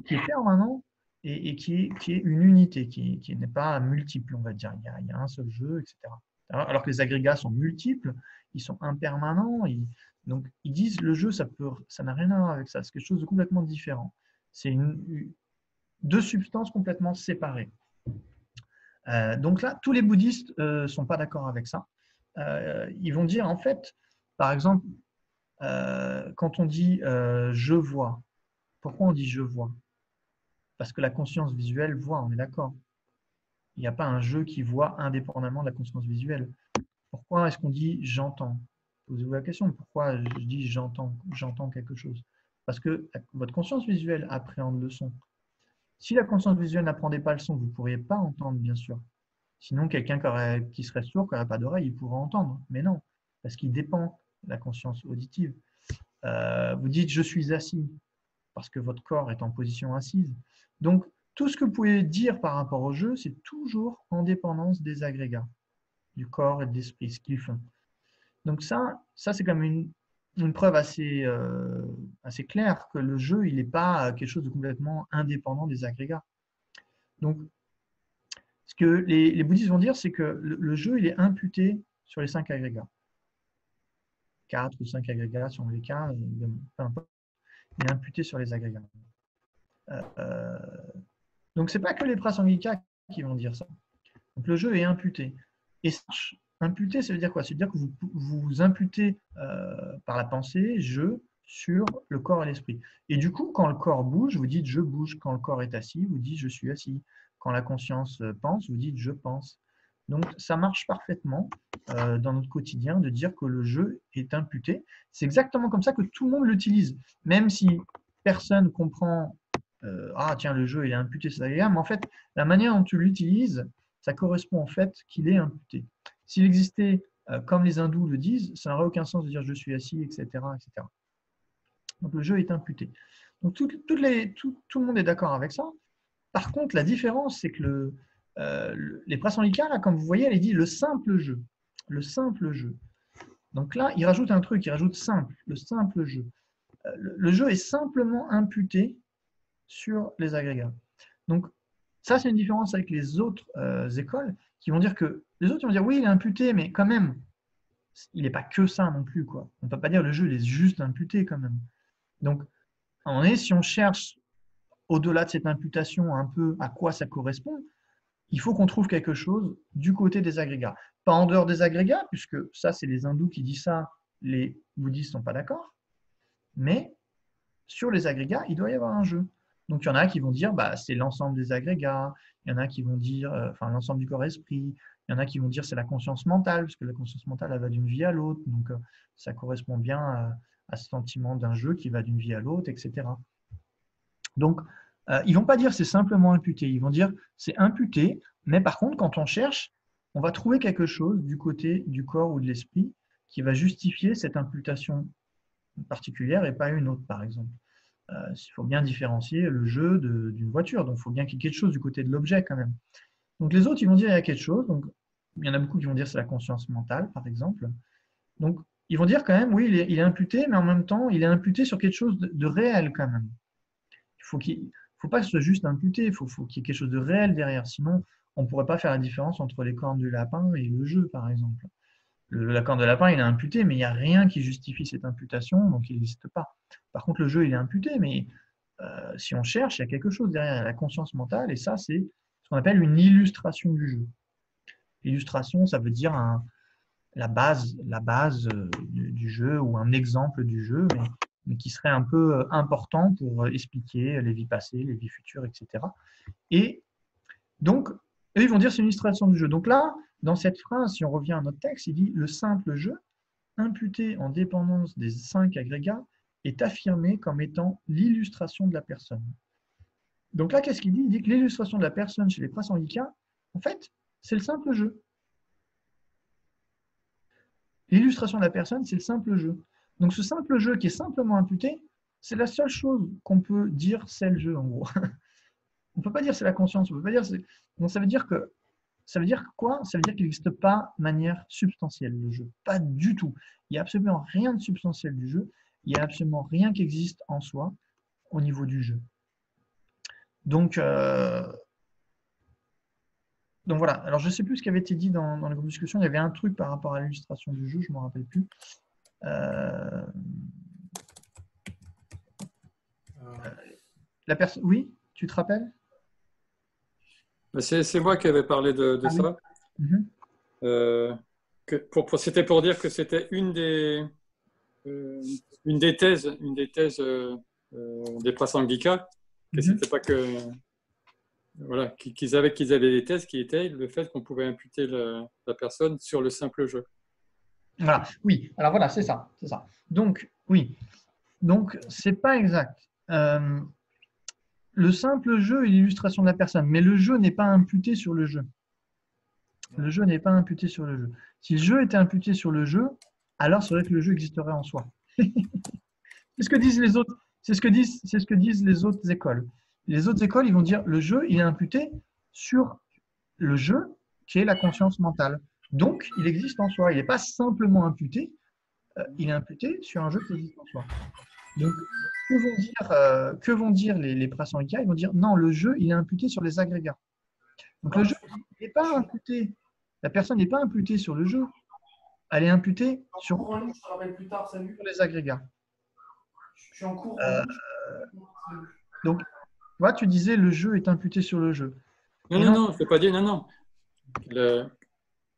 qui est permanent et qui est une unité, qui n'est pas multiple, on va dire. Il y a un seul jeu, etc. Alors que les agrégats sont multiples, ils sont impermanents. Donc ils disent le jeu, ça n'a rien à voir avec ça, c'est quelque chose de complètement différent. C'est 2 substances complètement séparées. Donc là, tous les bouddhistes ne sont pas d'accord avec ça. Ils vont dire, en fait, par exemple, quand on dit je vois, pourquoi on dit je vois? Parce que la conscience visuelle voit, on est d'accord. Il n'y a pas un jeu qui voit indépendamment de la conscience visuelle. Pourquoi est-ce qu'on dit j'entends? Posez-vous la question, pourquoi je dis j'entends quelque chose? Parce que votre conscience visuelle appréhende le son. Si la conscience visuelle n'appréhendait pas le son, vous ne pourriez pas entendre, bien sûr. Sinon, quelqu'un qui serait sourd, qui n'aurait pas d'oreille, il pourrait entendre. Mais non, parce qu'il dépend de la conscience auditive. Vous dites « je suis assis » parce que votre corps est en position assise. Donc, tout ce que vous pouvez dire par rapport au jeu, c'est toujours en dépendance des agrégats, du corps et de l'esprit, ce qu'ils font. Donc ça c'est comme une preuve assez claire que le jeu, il n'est pas quelque chose de complètement indépendant des agrégats. Donc, ce que les bouddhistes vont dire, c'est que le jeu, il est imputé sur les 5 agrégats. 4 ou 5 agrégats, sur les cas, peu importe, il est imputé sur les agrégats. Donc, ce n'est pas que les prasangika qui vont dire ça. Donc, le jeu est imputé. Et imputé, ça veut dire quoi? Ça veut dire que vous imputez par la pensée, je, sur le corps et l'esprit. Et du coup, quand le corps bouge, vous dites je bouge. Quand le corps est assis, vous dites je suis assis. Quand la conscience pense, vous dites je pense. Donc, ça marche parfaitement dans notre quotidien de dire que le jeu est imputé. C'est exactement comme ça que tout le monde l'utilise. Même si personne comprend ah tiens, le jeu il est imputé, c'est agréable, mais en fait, la manière dont tu l'utilises, ça correspond au fait qu'il est imputé. S'il existait, comme les hindous le disent, ça n'aurait aucun sens de dire je suis assis, etc. etc. Donc le jeu est imputé. Donc tout le monde est d'accord avec ça. Par contre, la différence, c'est que les Prasangika, là, comme vous voyez, elle dit le simple jeu. Le simple jeu. Donc là, il rajoute un truc, il rajoute simple, le simple jeu. Le jeu est simplement imputé sur les agrégats. Donc, ça, c'est une différence avec les autres écoles qui vont dire que les autres vont dire oui, il est imputé, mais quand même, il n'est pas que ça non plus, quoi. On ne peut pas dire le jeu il est juste imputé quand même. Donc, à un moment donné, si on cherche au-delà de cette imputation un peu à quoi ça correspond, il faut qu'on trouve quelque chose du côté des agrégats. Pas en dehors des agrégats, puisque ça, c'est les hindous qui disent ça, les bouddhistes ne sont pas d'accord, mais sur les agrégats, il doit y avoir un jeu. Donc, il y en a qui vont dire bah, c'est l'ensemble des agrégats, il y en a qui vont dire l'ensemble du corps-esprit, il y en a qui vont dire c'est la conscience mentale, parce que la conscience mentale, elle va d'une vie à l'autre, donc ça correspond bien à ce sentiment d'un jeu qui va d'une vie à l'autre, etc. Donc, ils ne vont pas dire c'est simplement imputé, ils vont dire c'est imputé, mais par contre, quand on cherche, on va trouver quelque chose du côté du corps ou de l'esprit qui va justifier cette imputation particulière et pas une autre, par exemple. Il faut bien différencier le jeu d'une voiture, donc il faut bien qu'il y ait quelque chose du côté de l'objet quand même. Donc les autres, ils vont dire il y a quelque chose, donc il y en a beaucoup qui vont dire c'est la conscience mentale, par exemple. Donc ils vont dire quand même, oui, il est imputé, mais en même temps, il est imputé sur quelque chose de réel quand même. Il ne faut pas que ce soit juste imputé, il faut qu'il y ait quelque chose de réel derrière, sinon on ne pourrait pas faire la différence entre les cornes du lapin et le jeu, par exemple. La corne de lapin, il est imputé, mais il n'y a rien qui justifie cette imputation, donc il n'existe pas. Par contre, le jeu, il est imputé, mais si on cherche, il y a quelque chose derrière, il y a la conscience mentale, et ça, c'est ce qu'on appelle une illustration du jeu. L'illustration, ça veut dire la base du jeu ou un exemple du jeu, mais qui serait un peu important pour expliquer les vies passées, les vies futures, etc. Et donc, eux, ils vont dire c'est une illustration du jeu. Donc là, dans cette phrase, si on revient à notre texte, il dit « Le simple jeu, imputé en dépendance des 5 agrégats, est affirmé comme étant l'illustration de la personne. » Donc là, qu'est-ce qu'il dit? Il dit que l'illustration de la personne chez les Prasangika, en fait, c'est le simple jeu. L'illustration de la personne, c'est le simple jeu. Donc ce simple jeu qui est simplement imputé, c'est la seule chose qu'on peut dire c'est le jeu, en gros. On ne peut pas dire c'est la conscience, on peut pas dire c'est... Donc ça veut dire quoi? Ça veut dire qu'il n'existe pas de manière substantielle le jeu. Pas du tout. Il n'y a absolument rien de substantiel du jeu. Il n'y a absolument rien qui existe en soi au niveau du jeu. Donc voilà. Alors je ne sais plus ce qui avait été dit dans la discussion. Il y avait un truc par rapport à l'illustration du jeu, je ne me rappelle plus. Oui, tu te rappelles? C'est moi qui avais parlé de ça. Oui. C'était pour dire que c'était une des thèses des Prasangika, que c'était pas que voilà, qu'ils avaient des thèses qui étaient le fait qu'on pouvait imputer la personne sur le simple jeu. Voilà. Oui. Alors voilà, c'est ça. Donc oui. Donc c'est pas exact. Le simple jeu est l'illustration de la personne, mais le jeu n'est pas imputé sur le jeu. Le jeu n'est pas imputé sur le jeu. Si le jeu était imputé sur le jeu, alors c'est vrai que le jeu existerait en soi. C'est ce que disent les autres. C'est ce que disent les autres écoles. Les autres écoles, ils vont dire le jeu, il est imputé sur le jeu qui est la conscience mentale. Donc, il existe en soi. Il n'est pas simplement imputé. Il est imputé sur un jeu qui existe en soi. Donc, que vont dire les Prasangika? Ils vont dire non, le jeu, il est imputé sur les agrégats. Donc, le jeu n'est pas imputé. La personne n'est pas imputée sur le jeu. Elle est imputée sur les agrégats. Je suis en cours. Donc, toi, tu disais le jeu est imputé sur le jeu. Non, je ne peux pas dire non.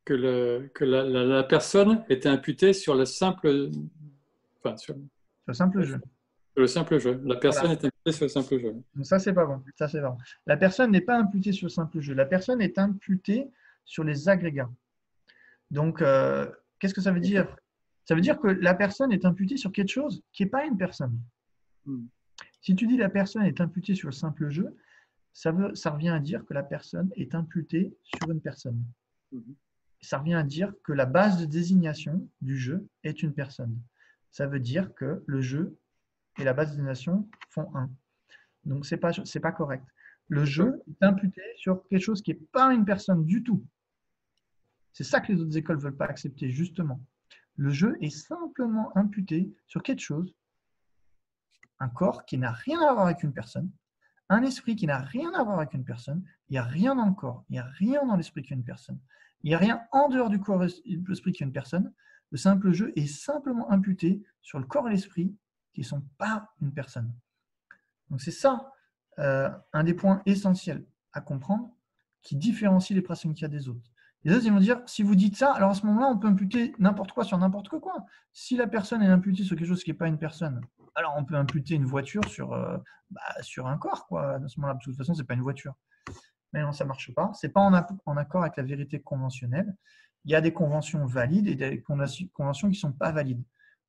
Que la personne était imputée sur le simple. Enfin, sur le simple jeu. Le simple jeu. La personne est imputée sur le simple jeu. Donc ça, c'est pas bon. La personne n'est pas imputée sur le simple jeu. La personne est imputée sur les agrégats. Donc, qu'est-ce que ça veut dire? Ça veut dire que la personne est imputée sur quelque chose qui n'est pas une personne. Si tu dis la personne est imputée sur le simple jeu, ça revient à dire que la personne est imputée sur une personne. Ça revient à dire que la base de désignation du jeu est une personne. Ça veut dire que le jeu et la base de désignation font un. Donc, ce n'est pas correct. Le jeu est imputé sur quelque chose qui n'est pas une personne du tout. C'est ça que les autres écoles ne veulent pas accepter, justement. Le jeu est simplement imputé sur quelque chose, un corps qui n'a rien à voir avec une personne, un esprit qui n'a rien à voir avec une personne. Il n'y a rien dans le corps, il n'y a rien dans l'esprit qu'une personne. Il n'y a rien en dehors du corps et de l'esprit qu'une personne. Le simple jeu est simplement imputé sur le corps et l'esprit qui ne sont pas une personne. Donc c'est ça, un des points essentiels à comprendre qui différencie les prasangika des autres. Les autres, ils vont dire, si vous dites ça, alors à ce moment-là, on peut imputer n'importe quoi sur n'importe quoi. Si la personne est imputée sur quelque chose qui n'est pas une personne, alors on peut imputer une voiture sur un corps, quoi, à ce moment-là, parce que de toute façon, ce n'est pas une voiture. Mais non, ça ne marche pas. Ce n'est pas en accord avec la vérité conventionnelle. Il y a des conventions valides et des conventions qui ne sont pas valides.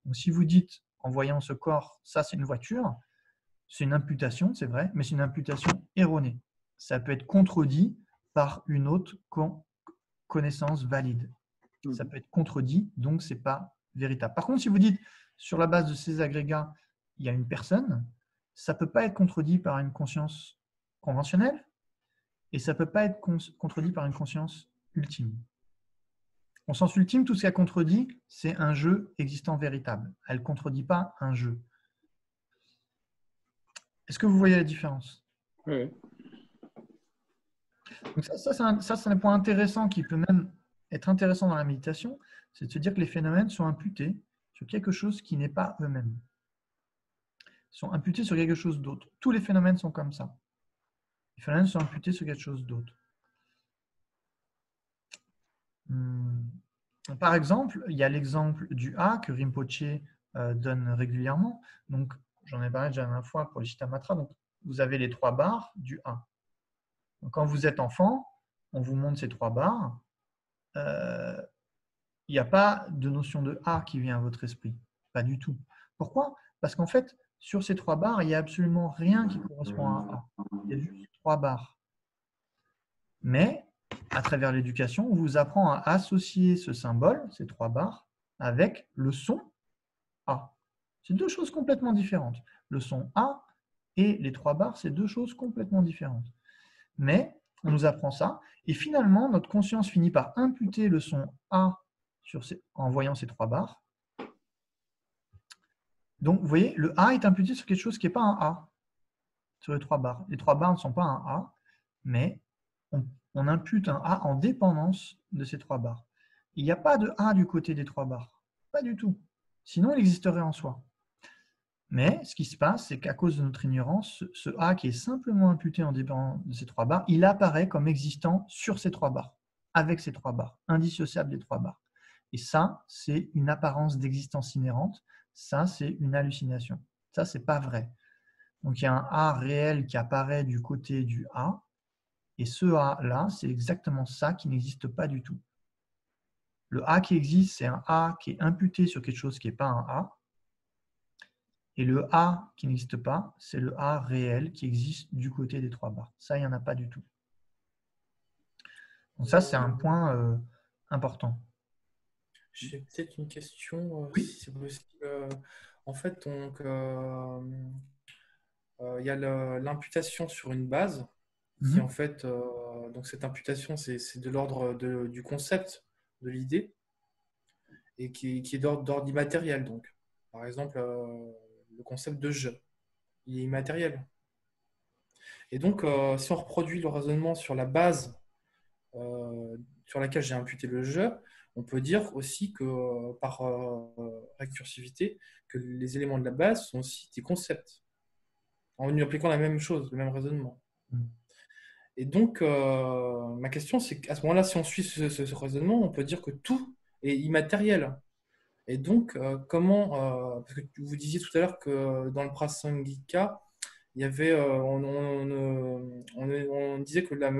Donc si vous dites, en voyant ce corps, ça c'est une voiture, c'est une imputation, c'est vrai, mais c'est une imputation erronée. Ça peut être contredit par une autre connaissance valide. Ça peut être contredit, donc ce n'est pas véritable. Par contre, si vous dites, sur la base de ces agrégats, il y a une personne, ça ne peut pas être contredit par une conscience conventionnelle et ça ne peut pas être contredit par une conscience ultime. En sens ultime, tout ce qu'elle contredit, c'est un jeu existant véritable. Elle ne contredit pas un jeu. Est-ce que vous voyez la différence? Oui. Donc ça, c'est un point intéressant qui peut même être intéressant dans la méditation, c'est de se dire que les phénomènes sont imputés sur quelque chose qui n'est pas eux-mêmes. Ils sont imputés sur quelque chose d'autre. Tous les phénomènes sont comme ça. Les phénomènes sont imputés sur quelque chose d'autre. Par exemple, il y a l'exemple du A que Rinpoche donne régulièrement. Donc, j'en ai parlé déjà la dernière fois pour les Chittamatra. Donc, vous avez les 3 barres du A. Donc, quand vous êtes enfant, on vous montre ces 3 barres. Il n'y a pas de notion de A qui vient à votre esprit. Pas du tout. Pourquoi? Parce qu'en fait, sur ces 3 barres, il n'y a absolument rien qui correspond à un A. Il y a juste 3 barres. Mais, à travers l'éducation, on vous apprend à associer ce symbole, ces 3 barres, avec le son A. C'est 2 choses complètement différentes. Le son A et les 3 barres, c'est 2 choses complètement différentes. Mais on nous apprend ça, et finalement, notre conscience finit par imputer le son A en voyant ces 3 barres. Donc, vous voyez, le A est imputé sur quelque chose qui n'est pas un A, sur les 3 barres. Les 3 barres ne sont pas un A, mais on impute un A en dépendance de ces 3 barres. Il n'y a pas de A du côté des 3 barres. Pas du tout. Sinon, il existerait en soi. Mais ce qui se passe, c'est qu'à cause de notre ignorance, ce A qui est simplement imputé en dépendance de ces 3 barres, il apparaît comme existant sur ces 3 barres, avec ces 3 barres, indissociable des 3 barres. Et ça, c'est une apparence d'existence inhérente. Ça, c'est une hallucination. Ça, ce n'est pas vrai. Donc, il y a un A réel qui apparaît du côté du A. Et ce A-là, c'est exactement ça qui n'existe pas du tout. Le A qui existe, c'est un A qui est imputé sur quelque chose qui n'est pas un A. Et le A qui n'existe pas, c'est le A réel qui existe du côté des 3 barres. Ça, il n'y en a pas du tout. Donc ça, c'est un point important. J'ai peut-être une question, oui. si c'est possible. En fait, donc, il y a l'imputation sur une base, qui en fait, donc cette imputation, c'est de l'ordre du concept, de l'idée, et qui est d'ordre immatériel. Donc, par exemple, le concept de jeu, il est immatériel. Et donc, si on reproduit le raisonnement sur la base sur laquelle j'ai imputé le jeu, on peut dire aussi que par récursivité, que les éléments de la base sont aussi des concepts, en appliquant la même chose, le même raisonnement. Et donc, ma question, c'est qu'à ce moment-là, si on suit ce raisonnement, on peut dire que tout est immatériel. Et donc, comment, parce que vous disiez tout à l'heure que dans le Prasangika, il y avait, on disait que la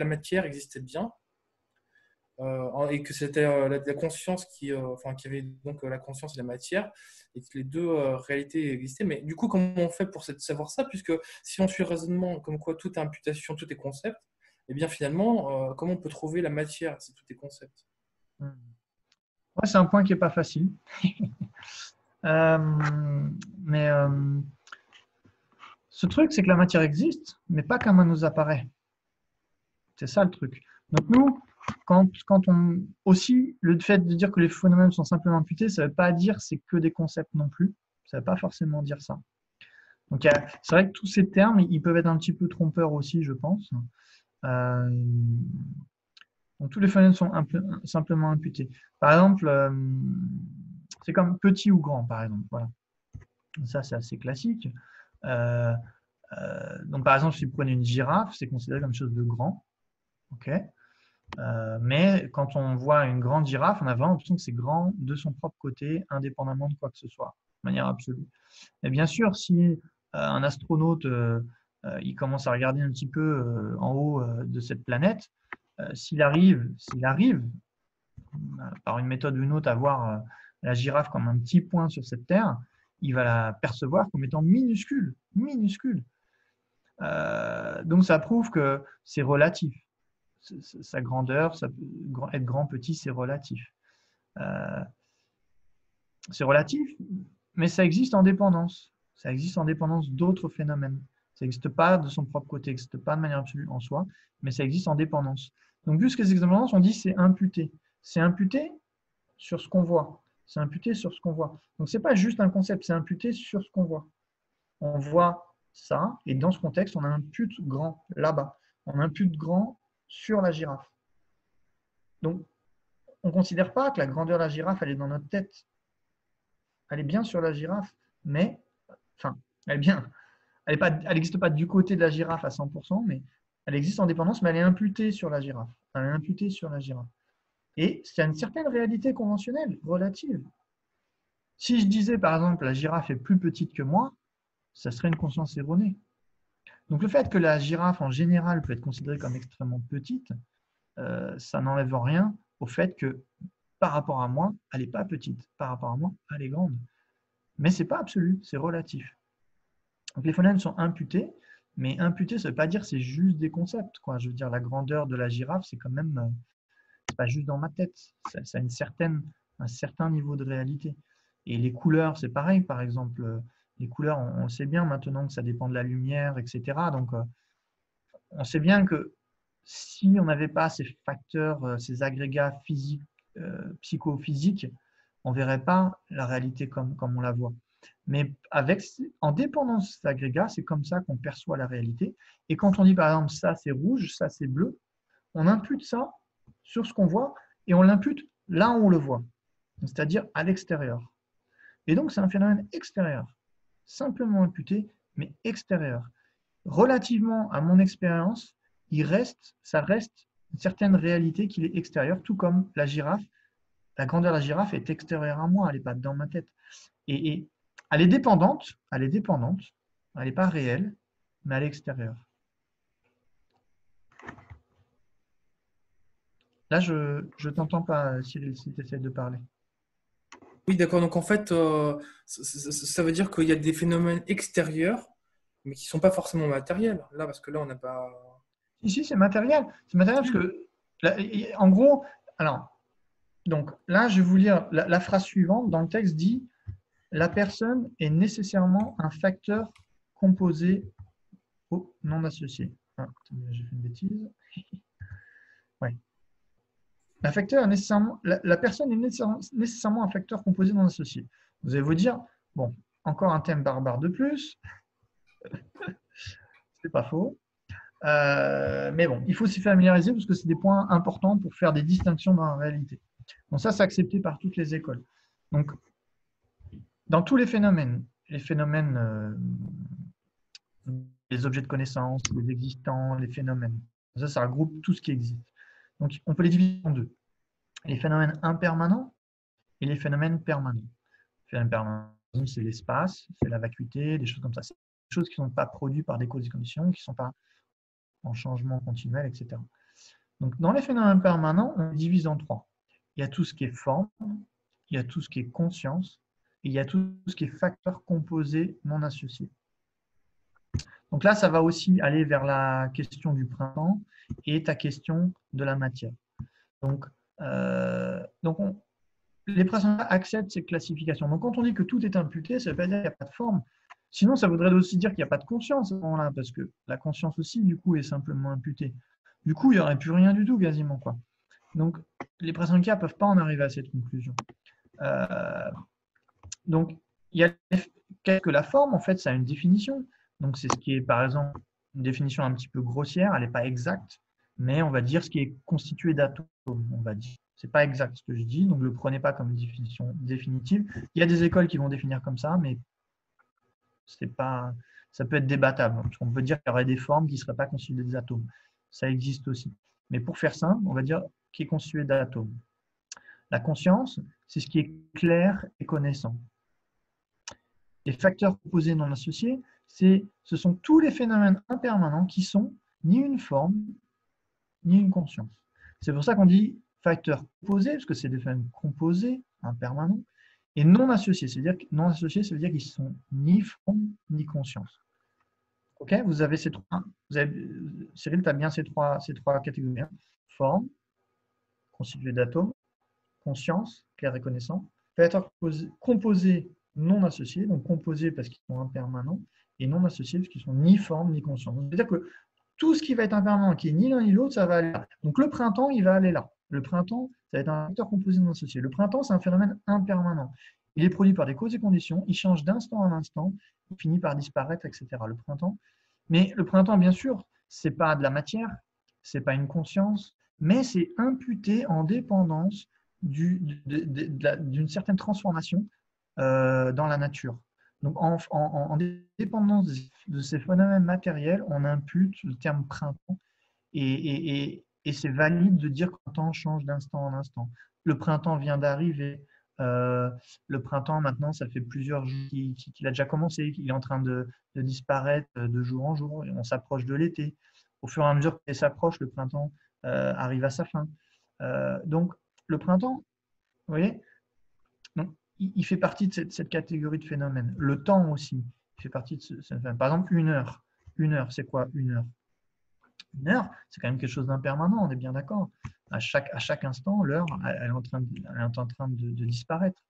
matière existait bien, et que c'était la conscience qui avait donc la conscience et la matière, et que les deux réalités existaient. Mais du coup, comment on fait pour savoir ça, puisque si on suit le raisonnement comme quoi tout est imputation, tout est concept, et bien finalement, comment on peut trouver la matière si tout est concept? Ouais, c'est un point qui n'est pas facile. Ce truc, c'est que la matière existe, mais pas comme elle nous apparaît. C'est ça le truc. Donc nous, quand on aussi, le fait de dire que les phénomènes sont simplement imputés, ça ne veut pas dire que c'est que des concepts non plus. Ça ne veut pas forcément dire ça. Donc c'est vrai que tous ces termes, ils peuvent être un petit peu trompeurs aussi, je pense. Donc tous les phénomènes sont simplement imputés. Par exemple, c'est comme petit ou grand, par exemple. Voilà. Ça, c'est assez classique. Donc par exemple, si vous prenez une girafe, c'est considéré comme quelque chose de grand. Okay. Mais quand on voit une grande girafe, on a vraiment l'impression que c'est grand de son propre côté, indépendamment de quoi que ce soit, de manière absolue. Et bien sûr, si un astronaute il commence à regarder un petit peu en haut de cette planète, s'il arrive par une méthode ou une autre à voir la girafe comme un petit point sur cette Terre, il va la percevoir comme étant minuscule, minuscule. Donc ça prouve que c'est relatif. Sa grandeur, être grand, petit, c'est relatif. C'est relatif, mais ça existe en dépendance. Ça existe en dépendance d'autres phénomènes. Ça n'existe pas de son propre côté, ça n'existe pas de manière absolue en soi, mais ça existe en dépendance. Donc, vu ce que c'est dépendance, on dit c'est imputé. C'est imputé sur ce qu'on voit. C'est imputé sur ce qu'on voit. Donc, ce n'est pas juste un concept, c'est imputé sur ce qu'on voit. On voit ça, et dans ce contexte, on impute grand là-bas. On impute grand sur la girafe. Donc, on ne considère pas que la grandeur de la girafe, elle est dans notre tête. Elle est bien sur la girafe, mais, enfin, elle est bien. Elle n'existe pas du côté de la girafe à 100%, mais elle existe en dépendance, mais elle est imputée sur la girafe. Elle est imputée sur la girafe. Et c'est une certaine réalité conventionnelle, relative. Si je disais, par exemple, la girafe est plus petite que moi, ça serait une conscience erronée. Donc le fait que la girafe, en général, peut être considérée comme extrêmement petite, ça n'enlève rien au fait que, par rapport à moi, elle n'est pas petite. Par rapport à moi, elle est grande. Mais ce n'est pas absolu, c'est relatif. Donc les phénomènes sont imputés, mais imputés, ça ne veut pas dire que c'est juste des concepts, quoi. Je veux dire, la grandeur de la girafe, c'est quand même, c'est pas juste dans ma tête. Ça a un certain niveau de réalité. Et les couleurs, c'est pareil, par exemple. Les couleurs, on sait bien maintenant que ça dépend de la lumière, etc. Donc, on sait bien que si on n'avait pas ces facteurs, ces agrégats physiques, psychophysiques, on ne verrait pas la réalité comme on la voit. Mais en dépendance de cet agrégat, c'est comme ça qu'on perçoit la réalité. Et quand on dit par exemple ça c'est rouge, ça c'est bleu, on impute ça sur ce qu'on voit et on l'impute là où on le voit, c'est-à-dire à l'extérieur. Et donc c'est un phénomène extérieur, simplement imputé, mais extérieur. Relativement à mon expérience, ça reste une certaine réalité qui est extérieure, tout comme la girafe. La grandeur de la girafe est extérieure à moi, elle n'est pas dans ma tête. Et elle est dépendante, elle n'est pas réelle, mais elle est extérieure. Là, je ne t'entends pas, Cyril, si tu essaies de parler. Oui, d'accord. Donc en fait, ça veut dire qu'il y a des phénomènes extérieurs, mais qui ne sont pas forcément matériels. Là, parce que là, on n'a pas... Ici, c'est matériel. C'est matériel parce que, là, en gros, alors, donc là, je vais vous lire la phrase suivante. Dans le texte dit « La personne est nécessairement un facteur composé au non associé. » Ah, j'ai fait une bêtise. Ouais. La personne est nécessairement un facteur composé non associé. Vous allez vous dire, bon, encore un thème barbare de plus. C'est pas faux. Mais bon, il faut s'y familiariser parce que c'est des points importants pour faire des distinctions dans la réalité. Donc ça, c'est accepté par toutes les écoles. Donc, dans tous les phénomènes, les objets de connaissance, les existants, les phénomènes, ça regroupe tout ce qui existe. Donc, on peut les diviser en deux. Les phénomènes impermanents et les phénomènes permanents. Les phénomènes permanents, c'est l'espace, c'est la vacuité, des choses comme ça. C'est des choses qui ne sont pas produites par des causes et conditions, qui ne sont pas en changement continuel, etc. Donc, dans les phénomènes permanents, on les divise en trois. Il y a tout ce qui est forme, il y a tout ce qui est conscience, et il y a tout ce qui est facteur composé non associé. Donc là, ça va aussi aller vers la question du printemps et ta question de la matière. Donc les principes acceptent ces classifications. Donc quand on dit que tout est imputé, ça ne veut pas dire qu'il n'y a pas de forme. Sinon, ça voudrait aussi dire qu'il n'y a pas de conscience à ce moment-là, parce que la conscience aussi, du coup, est simplement imputée. Du coup, il n'y aurait plus rien du tout, quasiment, quoi. Donc, les prasanghikas ne peuvent pas en arriver à cette conclusion. Donc, il y a que la forme, en fait, ça a une définition. Donc, c'est ce qui est, par exemple, une définition un petit peu grossière, elle n'est pas exacte, mais on va dire ce qui est constitué d'atomes, on va dire. Ce n'est pas exact ce que je dis, donc ne le prenez pas comme une définition définitive. Il y a des écoles qui vont définir comme ça, mais pas, ça peut être débattable. Parce qu'on peut dire qu'il y aurait des formes qui ne seraient pas constituées des atomes. Ça existe aussi. Mais pour faire simple, on va dire qui est constitué d'atomes. La conscience, c'est ce qui est clair et connaissant. Les facteurs composés non associés, ce sont tous les phénomènes impermanents qui sont ni une forme, ni une conscience. C'est pour ça qu'on dit facteurs composés, parce que c'est des phénomènes composés, impermanents, et non associés. C'est-à-dire que non associés, ça veut dire qu'ils ne sont ni forme, ni conscience. Ok, vous avez ces trois. Cyril, tu as bien ces trois catégories. Forme, constituée d'atomes, conscience, clair et connaissant, facteurs composés non associés, donc composés parce qu'ils sont impermanents, et non associés parce qu'ils sont ni forme ni conscience. C'est-à-dire que tout ce qui va être impermanent, qui est ni l'un ni l'autre, ça va aller là. Donc le printemps, il va aller là. Le printemps, ça va être un facteur composé non associé. Le printemps, c'est un phénomène impermanent. Il est produit par des causes et conditions, il change d'instant en instant, il finit par disparaître, etc. Le printemps. Mais le printemps, bien sûr, ce n'est pas de la matière, ce n'est pas une conscience, mais c'est imputé en dépendance d'une certaine transformation dans la nature. Donc, en dépendance de ces phénomènes matériels, on impute le terme printemps et c'est valide de dire que le temps change d'instant en instant. Le printemps vient d'arriver. Le printemps, maintenant, ça fait plusieurs jours qu'il a déjà commencé, qu'il est en train de disparaître de jour en jour. Et on s'approche de l'été. Au fur et à mesure qu'il s'approche, le printemps arrive à sa fin. Donc, le printemps, vous voyez, donc, il fait partie de cette catégorie de phénomènes. Le temps aussi, il fait partie de ce phénomène. Par exemple, une heure. Une heure, c'est quoi une heure? Une heure, c'est quand même quelque chose d'impermanent, on est bien d'accord. À chaque instant, l'heure, elle est en train de disparaître.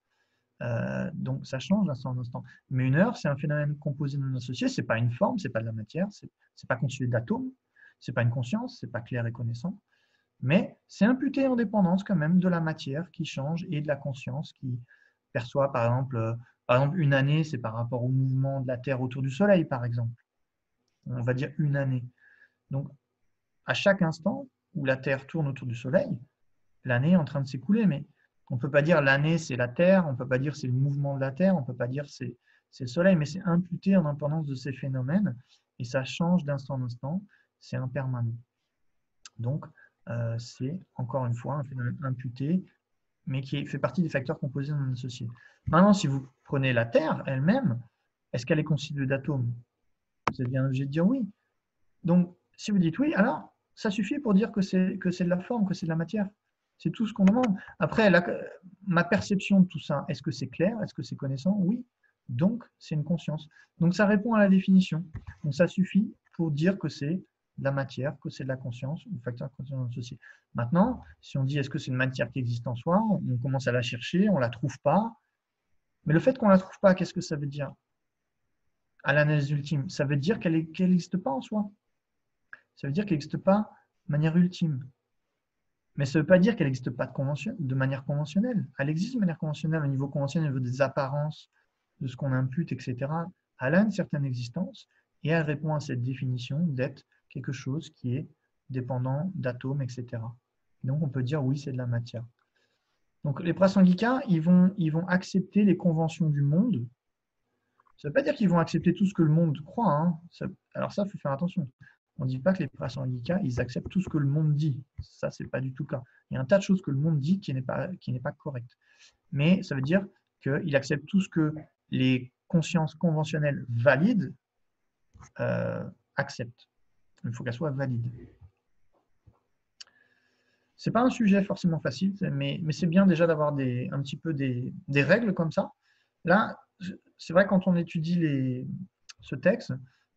Donc, ça change d'instant en instant. Mais une heure, c'est un phénomène composé non associé. Ce n'est pas une forme, ce n'est pas de la matière, ce n'est pas constitué d'atomes, ce n'est pas une conscience, ce n'est pas clair et connaissant. Mais c'est imputé en dépendance quand même de la matière qui change et de la conscience qui perçoit, par exemple une année, c'est par rapport au mouvement de la Terre autour du Soleil, par exemple. On va dire une année. Donc, à chaque instant où la Terre tourne autour du Soleil, l'année est en train de s'écouler. Mais on ne peut pas dire l'année, c'est la Terre, on ne peut pas dire c'est le mouvement de la Terre, on ne peut pas dire c'est le Soleil, mais c'est imputé en dépendance de ces phénomènes et ça change d'instant en instant, c'est impermanent. Donc, c'est encore une fois un phénomène imputé, mais qui fait partie des facteurs composés non associés. Maintenant, si vous prenez la Terre elle-même, est-ce qu'elle est constituée d'atomes? Vous êtes bien obligé de dire oui. Donc, si vous dites oui, alors ça suffit pour dire que c'est de la forme, que c'est de la matière. C'est tout ce qu'on demande. Après, ma perception de tout ça, est-ce que c'est clair? Est-ce que c'est connaissant? Oui. Donc, c'est une conscience. Donc, ça répond à la définition. Donc, ça suffit pour dire que c'est de la matière, que c'est de la conscience, ou facteur conscient associé. Maintenant, si on dit est-ce que c'est une matière qui existe en soi, on commence à la chercher, on ne la trouve pas. Mais le fait qu'on ne la trouve pas, qu'est-ce que ça veut dire? À l'analyse ultime, ça veut dire qu'elle n'existe pas en soi. Ça veut dire qu'elle n'existe pas de manière ultime. Mais ça ne veut pas dire qu'elle n'existe pas de manière conventionnelle. Elle existe de manière conventionnelle, au niveau conventionnel, au niveau des apparences, de ce qu'on impute, etc. Elle a une certaine existence et elle répond à cette définition d'être quelque chose qui est dépendant d'atomes, etc. Donc, on peut dire oui, c'est de la matière. Donc, les prasanghikas, ils vont accepter les conventions du monde. Ça ne veut pas dire qu'ils vont accepter tout ce que le monde croit. Hein. Alors ça, il faut faire attention. On ne dit pas que les prasanghikas, ils acceptent tout ce que le monde dit. Ça, ce n'est pas du tout le cas. Il y a un tas de choses que le monde dit qui n'est pas correct. Mais ça veut dire qu'il accepte tout ce que les consciences conventionnelles valides acceptent. Il faut qu'elles soient valides. Ce n'est pas un sujet forcément facile, mais c'est bien déjà d'avoir un petit peu des règles comme ça. Là, c'est vrai quand on étudie ce texte,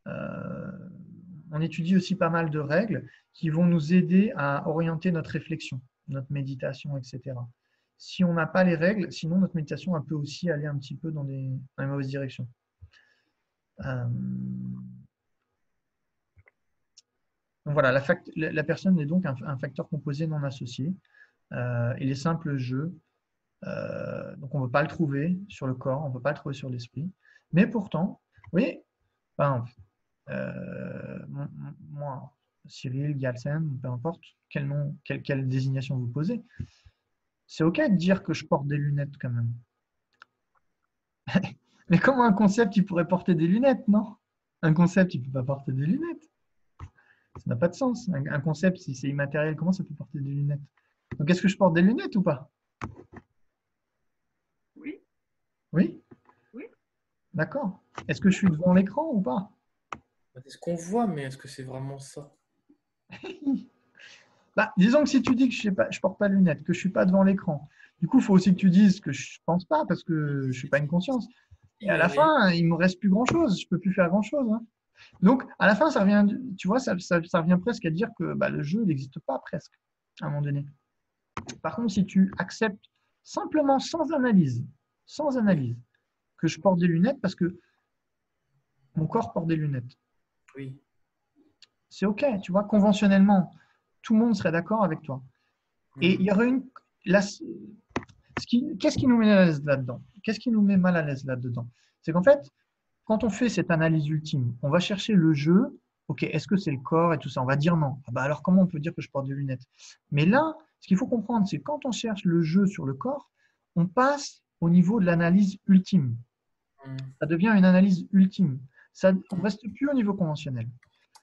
on étudie aussi pas mal de règles qui vont nous aider à orienter notre réflexion, notre méditation, etc. Si on n'a pas les règles, sinon notre méditation elle peut aussi aller un petit peu dans les mauvaises directions. Donc voilà, la personne est donc un facteur composé non associé. Et les simples jeux, donc on ne veut pas le trouver sur le corps, on ne veut pas le trouver sur l'esprit. Mais pourtant, oui, moi, Cyril, Galsen, peu importe quel nom, quelle désignation vous posez, c'est OK de dire que je porte des lunettes quand même. Mais comment un concept, il pourrait porter des lunettes, non? Un concept, il ne peut pas porter des lunettes. Ça n'a pas de sens. Un concept, si c'est immatériel, comment ça peut porter des lunettes? Donc, est-ce que je porte des lunettes ou pas? Oui. Oui? Oui. D'accord. Est-ce que je suis devant l'écran ou pas? C'est ce qu'on voit, mais est-ce que c'est vraiment ça? Disons que si tu dis que je ne porte pas de lunettes, que je ne suis pas devant l'écran, du coup, il faut aussi que tu dises que je ne pense pas parce que je ne suis pas une conscience. Et à la fin, il ne me reste plus grand-chose. Je ne peux plus faire grand-chose. Hein. Donc, à la fin, ça revient, tu vois, ça revient presque à dire que le jeu n'existe pas presque, à un moment donné. Par contre, si tu acceptes simplement, sans analyse, que je porte des lunettes parce que mon corps porte des lunettes. Oui. C'est OK, tu vois, conventionnellement, tout le monde serait d'accord avec toi. Et il y aurait qu'est-ce qui nous met à l'aise là-dedans? Qu'est-ce qui nous met mal à l'aise là-dedans? C'est qu'en fait, quand on fait cette analyse ultime, on va chercher le jeu. OK, est-ce que c'est le corps et tout ça? On va dire non. Alors, comment on peut dire que je porte des lunettes? Mais là, ce qu'il faut comprendre, c'est que quand on cherche le jeu sur le corps, on passe au niveau de l'analyse ultime. Ça devient une analyse ultime. On ne reste plus au niveau conventionnel.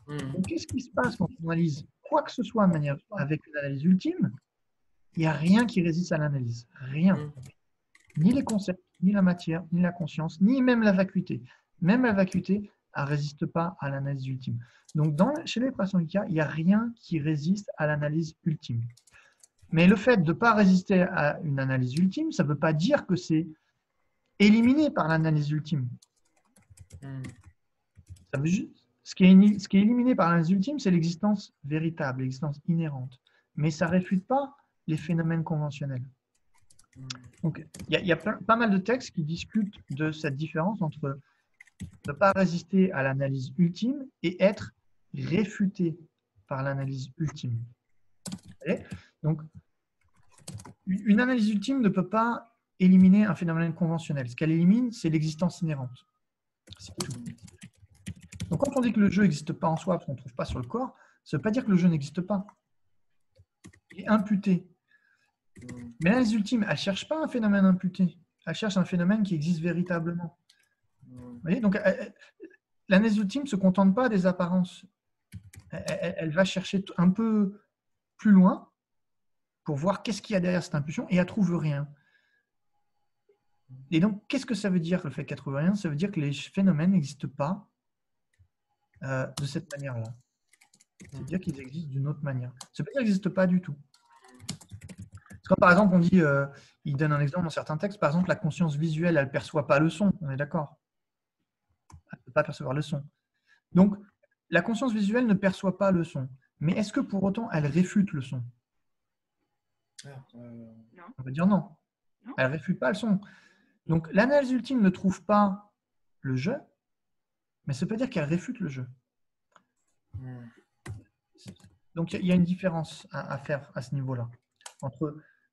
Donc, qu'est-ce qui se passe quand on analyse quoi que ce soit avec une analyse ultime? Il n'y a rien qui résiste à l'analyse. Rien. Ni les concepts, ni la matière, ni la conscience, ni même la vacuité. Même la vacuité ne résiste pas à l'analyse ultime. Donc, chez les prasangika, il n'y a rien qui résiste à l'analyse ultime. Mais le fait de ne pas résister à une analyse ultime, ça ne veut pas dire que c'est éliminé par l'analyse ultime. Ça veut juste, ce qui est éliminé par l'analyse ultime, c'est l'existence véritable, l'existence inhérente. Mais ça ne réfute pas les phénomènes conventionnels. Donc, il y a pas mal de textes qui discutent de cette différence entre ne pas résister à l'analyse ultime et être réfuté par l'analyse ultime. Donc, une analyse ultime ne peut pas éliminer un phénomène conventionnel. Ce qu'elle élimine, c'est l'existence inhérente. C'est tout. Donc, quand on dit que le jeu n'existe pas en soi parce qu'on ne trouve pas sur le corps, ça ne veut pas dire que le jeu n'existe pas. Il est imputé. Mais l'analyse ultime, elle ne cherche pas un phénomène imputé. Elle cherche un phénomène qui existe véritablement. Vous voyez, donc, l'analyse ultime ne se contente pas des apparences. Elle va chercher un peu plus loin pour voir qu'est-ce qu'il y a derrière cette impulsion et elle ne trouve rien. Et donc, qu'est-ce que ça veut dire, le fait qu'elle ne trouve rien? Ça veut dire que les phénomènes n'existent pas de cette manière-là. C'est-à-dire qu'ils existent d'une autre manière. Ça veut dire qu'ils n'existent pas du tout. Quand par exemple on dit, il donne un exemple dans certains textes, par exemple la conscience visuelle, elle ne perçoit pas le son, on est d'accord? Elle ne peut pas percevoir le son. Donc la conscience visuelle ne perçoit pas le son, mais est-ce que pour autant elle réfute le son? On va dire non. Elle ne réfute pas le son. Donc l'analyse ultime ne trouve pas le jeu, mais ça ne veut pas dire qu'elle réfute le jeu. Donc il y a une différence à faire à ce niveau-là.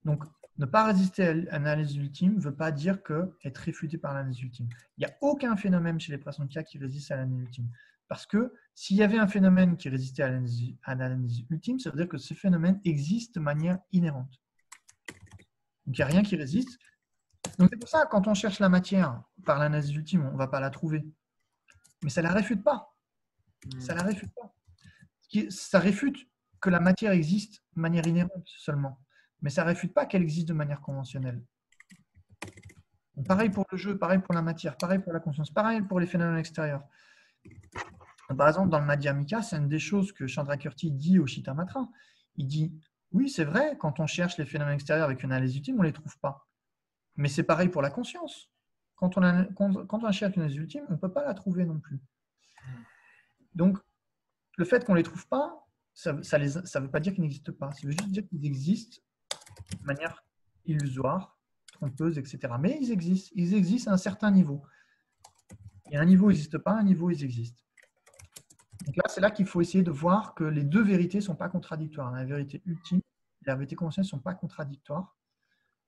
Donc, ne pas résister à l'analyse ultime ne veut pas dire être réfuté par l'analyse ultime. Il n'y a aucun phénomène chez les prasangika qui résiste à l'analyse ultime. Parce que s'il y avait un phénomène qui résistait à l'analyse ultime, ça veut dire que ce phénomène existe de manière inhérente. Donc, il n'y a rien qui résiste. Donc, c'est pour ça que quand on cherche la matière par l'analyse ultime, on ne va pas la trouver. Mais ça ne la réfute pas. Ça ne la réfute pas. Ça réfute que la matière existe de manière inhérente seulement. Mais ça ne réfute pas qu'elle existe de manière conventionnelle. Donc, pareil pour le jeu, pareil pour la matière, pareil pour la conscience, pareil pour les phénomènes extérieurs. Donc, par exemple, dans le Madhyamika, c'est une des choses que Chandrakirti dit au Chittamatra. Il dit, oui, c'est vrai, quand on cherche les phénomènes extérieurs avec une analyse ultime, on ne les trouve pas. Mais c'est pareil pour la conscience. Quand on cherche une analyse ultime, on ne peut pas la trouver non plus. Donc, le fait qu'on ne les trouve pas, ça ne veut pas dire qu'ils n'existent pas. Ça veut juste dire qu'ils existent de manière illusoire, trompeuse, etc. Mais ils existent à un certain niveau. Il y a un niveau, ils n'existent pas, un niveau, ils existent. Donc là, c'est là qu'il faut essayer de voir que les deux vérités ne sont pas contradictoires. La vérité ultime et la vérité conventionnelle ne sont pas contradictoires.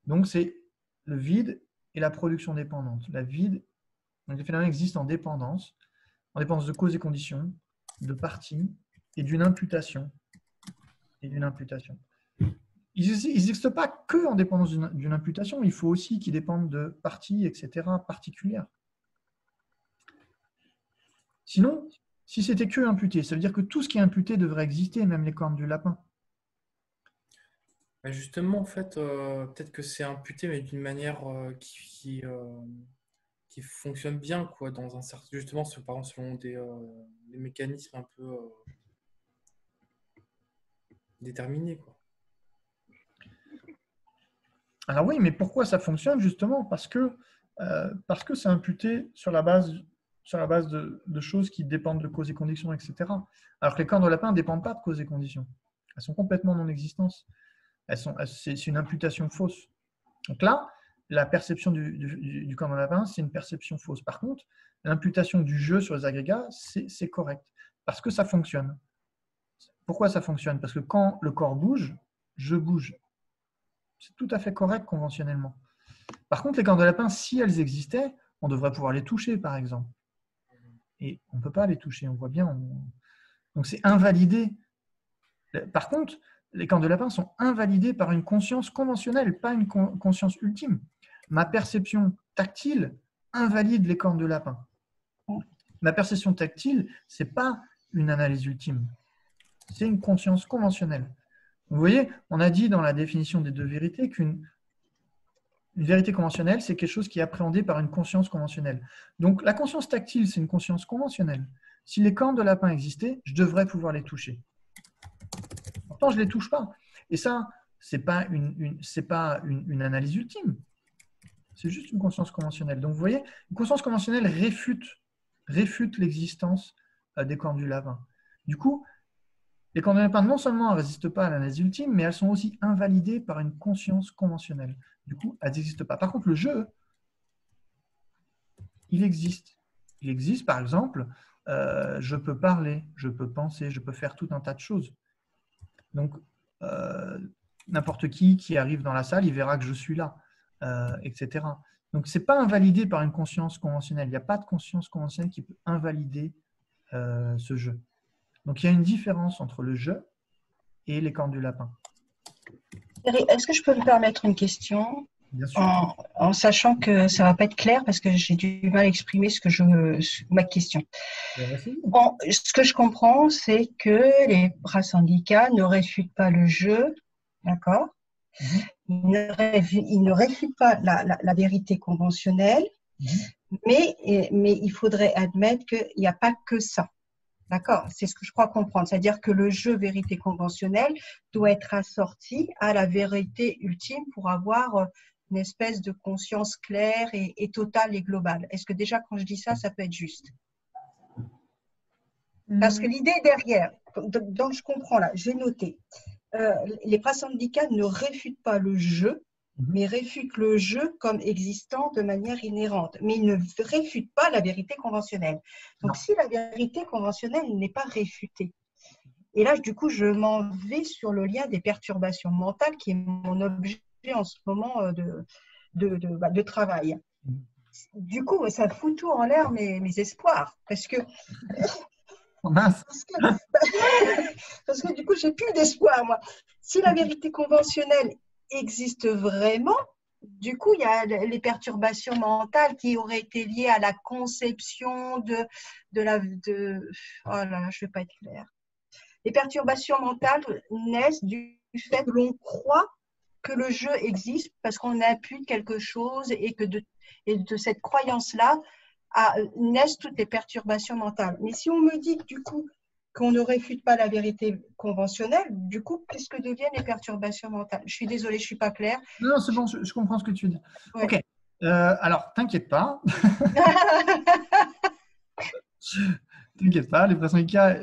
Donc, c'est le vide et la production dépendante. La vide, donc les phénomènes existent en dépendance de cause et conditions, de parties et d'une imputation. Ils n'existent pas que en dépendance d'une imputation, il faut aussi qu'ils dépendent de parties, etc., particulières. Sinon, si c'était que imputé, ça veut dire que tout ce qui est imputé devrait exister, même les cornes du lapin. Justement, en fait, peut-être que c'est imputé, mais d'une manière qui fonctionne bien, quoi, dans un certain, justement, par exemple, selon des mécanismes un peu déterminés, quoi. Alors oui, mais pourquoi ça fonctionne justement? Parce que c'est imputé sur la base de choses qui dépendent de causes et conditions, etc. Alors que les cornes de lapin ne dépendent pas de causes et conditions. Elles sont complètement non-existence. C'est une imputation fausse. Donc là, la perception du corne de lapin, c'est une perception fausse. Par contre, l'imputation du jeu sur les agrégats, c'est correct. Parce que ça fonctionne. Pourquoi ça fonctionne? Parce que quand le corps bouge, je bouge. C'est tout à fait correct conventionnellement. Par contre, les cornes de lapin, si elles existaient, on devrait pouvoir les toucher, par exemple. Et on ne peut pas les toucher, on voit bien. Donc c'est invalidé. Par contre, les cornes de lapin sont invalidées par une conscience conventionnelle, pas une conscience ultime. Ma perception tactile invalide les cornes de lapin. Ma perception tactile, ce n'est pas une analyse ultime. C'est une conscience conventionnelle. Vous voyez, on a dit dans la définition des deux vérités qu'une vérité conventionnelle, c'est quelque chose qui est appréhendé par une conscience conventionnelle. Donc, la conscience tactile, c'est une conscience conventionnelle. Si les cornes de lapin existaient, je devrais pouvoir les toucher. Pourtant, je ne les touche pas. Et ça, ce n'est pas une analyse ultime. C'est juste une conscience conventionnelle. Donc, vous voyez, une conscience conventionnelle réfute l'existence des cornes du lapin. Du coup, les cornes de lapin, non seulement ne résistent pas à l'analyse ultime, mais elles sont aussi invalidées par une conscience conventionnelle. Du coup, elles n'existent pas. Par contre, le jeu, il existe. Il existe, par exemple, je peux parler, je peux penser, je peux faire tout un tas de choses. Donc, n'importe qui arrive dans la salle, il verra que je suis là, etc. Donc, ce n'est pas invalidé par une conscience conventionnelle. Il n'y a pas de conscience conventionnelle qui peut invalider ce jeu. Donc, il y a une différence entre le jeu et les cornes du lapin. Est-ce que je peux me permettre une question? Bien sûr. En sachant que ça ne va pas être clair parce que j'ai du mal à exprimer ma question. Ce que je comprends, c'est que les bras syndicats ne réfutent pas le jeu, d'accord? Ils ne réfutent pas la vérité conventionnelle, mais il faudrait admettre qu'il n'y a pas que ça. D'accord, c'est ce que je crois comprendre. C'est-à-dire que le jeu vérité conventionnelle doit être assorti à la vérité ultime pour avoir une espèce de conscience claire et totale et globale. Est-ce que déjà, quand je dis ça, ça peut être juste? Parce que l'idée derrière, donc je comprends là, j'ai noté, les prasyndicats ne réfutent pas le jeu, mais réfutent le jeu comme existant de manière inhérente. Mais ils ne réfutent pas la vérité conventionnelle. Donc, si la vérité conventionnelle n'est pas réfutée, et là, du coup, je m'en vais sur le lien des perturbations mentales, qui est mon objet en ce moment de travail. Du coup, ça fout tout en l'air mes espoirs, parce que du coup, j'ai plus d'espoir, moi. Si la vérité conventionnelle existe vraiment, du coup, il y a les perturbations mentales qui auraient été liées à la conception oh là là, je ne vais pas être claire. Les perturbations mentales naissent du fait que l'on croit que le jeu existe parce qu'on impute quelque chose et que de cette croyance-là naissent toutes les perturbations mentales. Mais si on me dit du coup qu'on ne réfute pas la vérité conventionnelle, du coup, qu'est-ce que deviennent les perturbations mentales? Je suis désolée, je ne suis pas claire. Non, c'est bon, je comprends ce que tu dis. Ouais. T'inquiète pas, les pressions IKEA,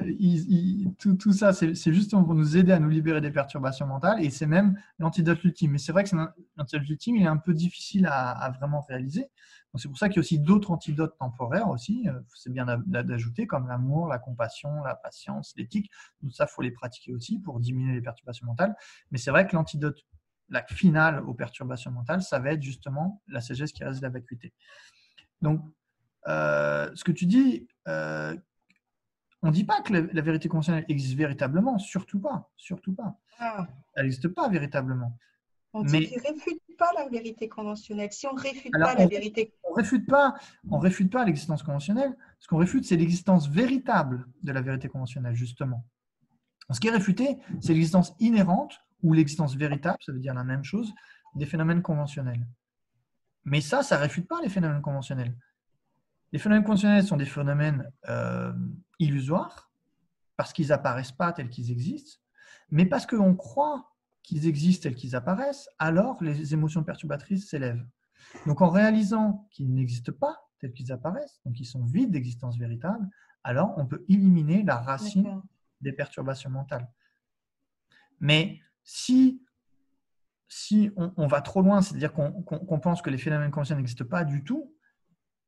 tout ça, c'est justement pour nous aider à nous libérer des perturbations mentales et c'est même l'antidote ultime. Mais c'est vrai que l'antidote ultime, il est un peu difficile à vraiment réaliser. Donc c'est pour ça qu'il y a aussi d'autres antidotes temporaires aussi, c'est bien d'ajouter, comme l'amour, la compassion, la patience, l'éthique. Tout ça, il faut les pratiquer aussi pour diminuer les perturbations mentales. Mais c'est vrai que l'antidote, la finale aux perturbations mentales, ça va être justement la sagesse qui reste de la vacuité. Donc, ce que tu dis, on ne dit pas que la vérité conventionnelle existe véritablement, surtout pas, surtout pas. Ah, Elle n'existe pas véritablement. on dit qu'il ne réfute pas la vérité conventionnelle. Si on ne réfute pas la vérité… On ne réfute pas l'existence conventionnelle. Ce qu'on réfute, c'est l'existence véritable de la vérité conventionnelle, justement. Ce qui est réfuté, c'est l'existence inhérente ou l'existence véritable, ça veut dire la même chose, des phénomènes conventionnels. Mais ça ne réfute pas les phénomènes conventionnels. Les phénomènes conventionnels sont des phénomènes illusoires, parce qu'ils n'apparaissent pas tels qu'ils existent, mais parce qu'on croit qu'ils existent tels qu'ils apparaissent, alors les émotions perturbatrices s'élèvent. Donc en réalisant qu'ils n'existent pas tels qu'ils apparaissent, donc ils sont vides d'existence véritable, alors on peut éliminer la racine des perturbations mentales. Mais si on va trop loin, c'est-à-dire qu'on pense que les phénomènes conventionnels n'existent pas du tout,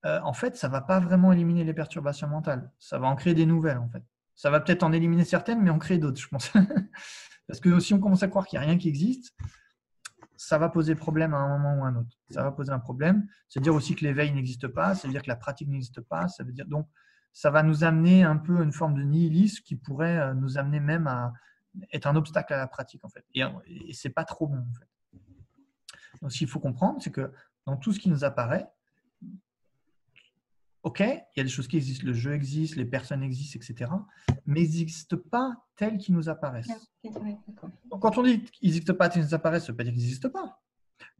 en fait, ça ne va pas vraiment éliminer les perturbations mentales. Ça va en créer des nouvelles, en fait. Ça va peut-être en éliminer certaines, mais en créer d'autres, je pense. Parce que si on commence à croire qu'il n'y a rien qui existe, ça va poser problème à un moment ou à un autre. Ça va poser un problème. C'est-à-dire aussi que l'éveil n'existe pas, c'est-à-dire que la pratique n'existe pas. Ça veut dire, donc, ça va nous amener un peu à une forme de nihilisme qui pourrait nous amener même à être un obstacle à la pratique, en fait. Et ce n'est pas trop bon, en fait. Donc, ce qu'il faut comprendre, c'est que dans tout ce qui nous apparaît, ok, il y a des choses qui existent, le jeu existe, les personnes existent, etc. Mais ils n'existent pas tels qu'ils nous apparaissent. Donc, quand on dit qu'ils n'existent pas tels qu'ils nous apparaissent, ça ne veut pas dire qu'ils n'existent pas.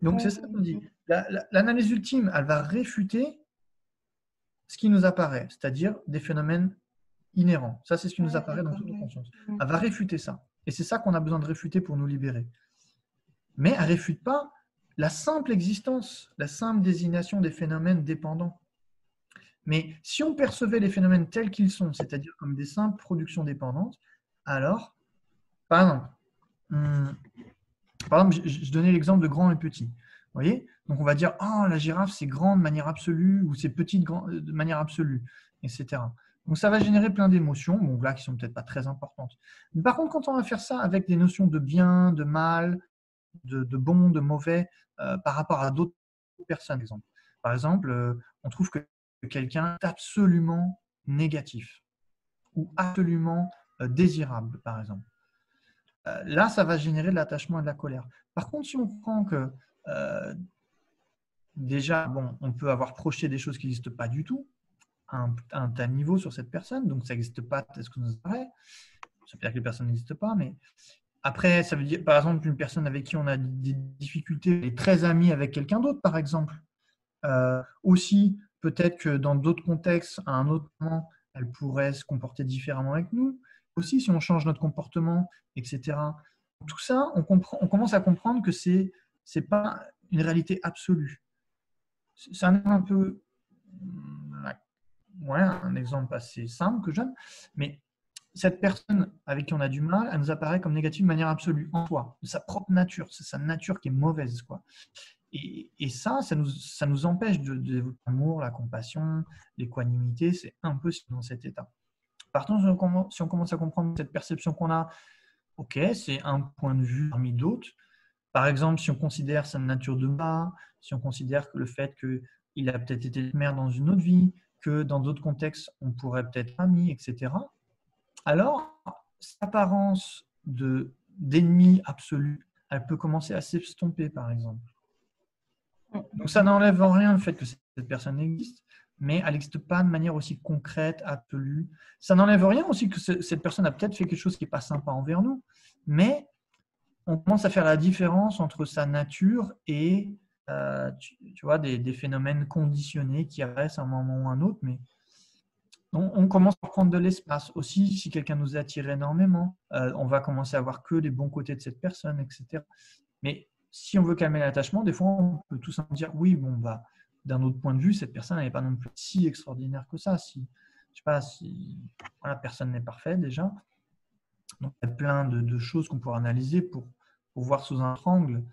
Donc, c'est ça qu'on dit. L'analyse ultime, elle va réfuter ce qui nous apparaît, c'est-à-dire des phénomènes inhérents. Ça, c'est ce qui nous apparaît dans toute nos consciences. Elle va réfuter ça. Et c'est ça qu'on a besoin de réfuter pour nous libérer. Mais elle ne réfute pas la simple existence, la simple désignation des phénomènes dépendants. Mais si on percevait les phénomènes tels qu'ils sont, c'est-à-dire comme des simples productions dépendantes, alors, par exemple, je donnais l'exemple de grand et petit. Vous voyez? Donc, on va dire, oh, la girafe, c'est grand de manière absolue ou c'est petit de manière absolue, etc. Donc, ça va générer plein d'émotions, bon, là, qui ne sont peut-être pas très importantes. Mais par contre, quand on va faire ça avec des notions de bien, de mal, de bon, de mauvais, par rapport à d'autres personnes, par exemple, on trouve que quelqu'un est absolument négatif ou absolument désirable, par exemple. Là, ça va générer de l'attachement et de la colère. Par contre, si on prend que déjà, bon, on peut avoir projeté des choses qui n'existent pas du tout à un tel niveau sur cette personne, donc ça n'existe pas tel que nous apparaît. Ça veut dire que les personnes n'existent pas, mais après, ça veut dire, par exemple, une personne avec qui on a des difficultés, est très amie avec quelqu'un d'autre, par exemple. Aussi, peut-être que dans d'autres contextes, à un autre moment, elle pourrait se comporter différemment avec nous. Aussi, si on change notre comportement, etc. Tout ça, on commence à comprendre que ce n'est pas une réalité absolue. C'est un peu un exemple assez simple que je donne, mais cette personne avec qui on a du mal, elle nous apparaît comme négative de manière absolue, en soi, de sa propre nature. C'est sa nature qui est mauvaise, quoi. Et ça nous empêche de développer l'amour, la compassion, l'équanimité. C'est un peu dans cet état. Par contre, si on commence à comprendre cette perception qu'on a, ok, c'est un point de vue parmi d'autres. Par exemple, si on considère sa nature de bas, si on considère que le fait qu'il a peut-être été mère dans une autre vie, que dans d'autres contextes, on pourrait peut-être être ami, etc. Alors, cette apparence d'ennemi absolu, elle peut commencer à s'estomper, par exemple. Donc, ça n'enlève en rien le fait que cette personne existe, mais elle n'existe pas de manière aussi concrète, absolue. Ça n'enlève rien aussi que cette personne a peut-être fait quelque chose qui n'est pas sympa envers nous, mais on commence à faire la différence entre sa nature et tu vois, des phénomènes conditionnés qui apparaissent à un moment ou à un autre, mais on commence à prendre de l'espace. Aussi, si quelqu'un nous attire énormément, on va commencer à voir que les bons côtés de cette personne, etc. Mais si on veut calmer l'attachement, des fois, on peut tout simplement dire oui, bon, bah, d'un autre point de vue, cette personne n'est pas non plus si extraordinaire que ça. Si sais pas si voilà, personne n'est parfait déjà. Donc, il y a plein de choses qu'on pourrait analyser pour voir sous un autre angle.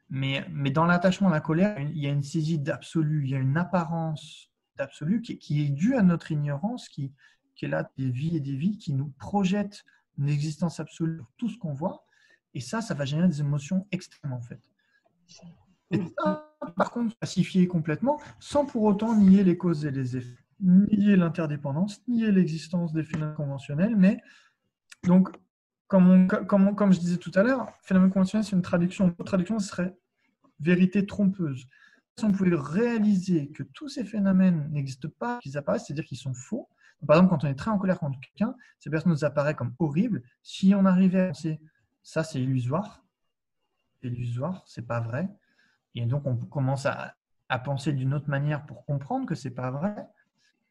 Mais dans l'attachement à la colère, il y a une saisie d'absolu, il y a une apparence d'absolu qui est due à notre ignorance, qui est là des vies et des vies, qui nous projette une existence absolue sur tout ce qu'on voit. Et ça va générer des émotions extrêmes, en fait. Et ça, par contre, pacifier complètement, sans pour autant nier les causes et les effets, nier l'interdépendance, nier l'existence des phénomènes conventionnels. Mais donc, comme je disais tout à l'heure, phénomène conventionnel, c'est une traduction. Une autre traduction, ce serait vérité trompeuse. Si on pouvait réaliser que tous ces phénomènes n'existent pas, qu'ils apparaissent, c'est-à-dire qu'ils sont faux. Par exemple, quand on est très en colère contre quelqu'un, ces personnes nous apparaissent comme horribles. Si on arrivait à penser ça, c'est illusoire, c'est pas vrai, et donc on commence à penser d'une autre manière pour comprendre que c'est pas vrai,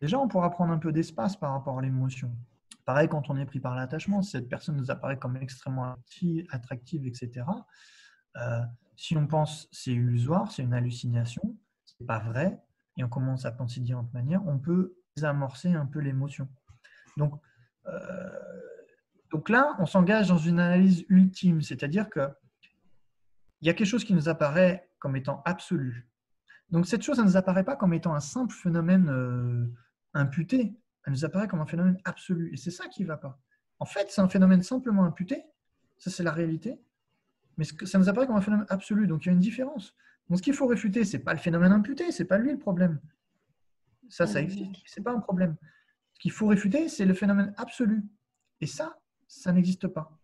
déjà on pourra prendre un peu d'espace par rapport à l'émotion. Pareil, quand on est pris par l'attachement, si cette personne nous apparaît comme extrêmement attractive, etc. Si on pense c'est illusoire, c'est une hallucination, c'est pas vrai, et on commence à penser d'une autre manière, on peut désamorcer un peu l'émotion. Donc là, on s'engage dans une analyse ultime, c'est-à-dire qu'il y a quelque chose qui nous apparaît comme étant absolu. Donc cette chose, ça ne nous apparaît pas comme étant un simple phénomène imputé, elle nous apparaît comme un phénomène absolu. Et c'est ça qui ne va pas. En fait, c'est un phénomène simplement imputé, ça c'est la réalité, mais ça nous apparaît comme un phénomène absolu, donc il y a une différence. Donc ce qu'il faut réfuter, ce n'est pas le phénomène imputé, ce n'est pas lui le problème. Ça existe, ce n'est pas un problème. Ce qu'il faut réfuter, c'est le phénomène absolu. Et ça n'existe pas.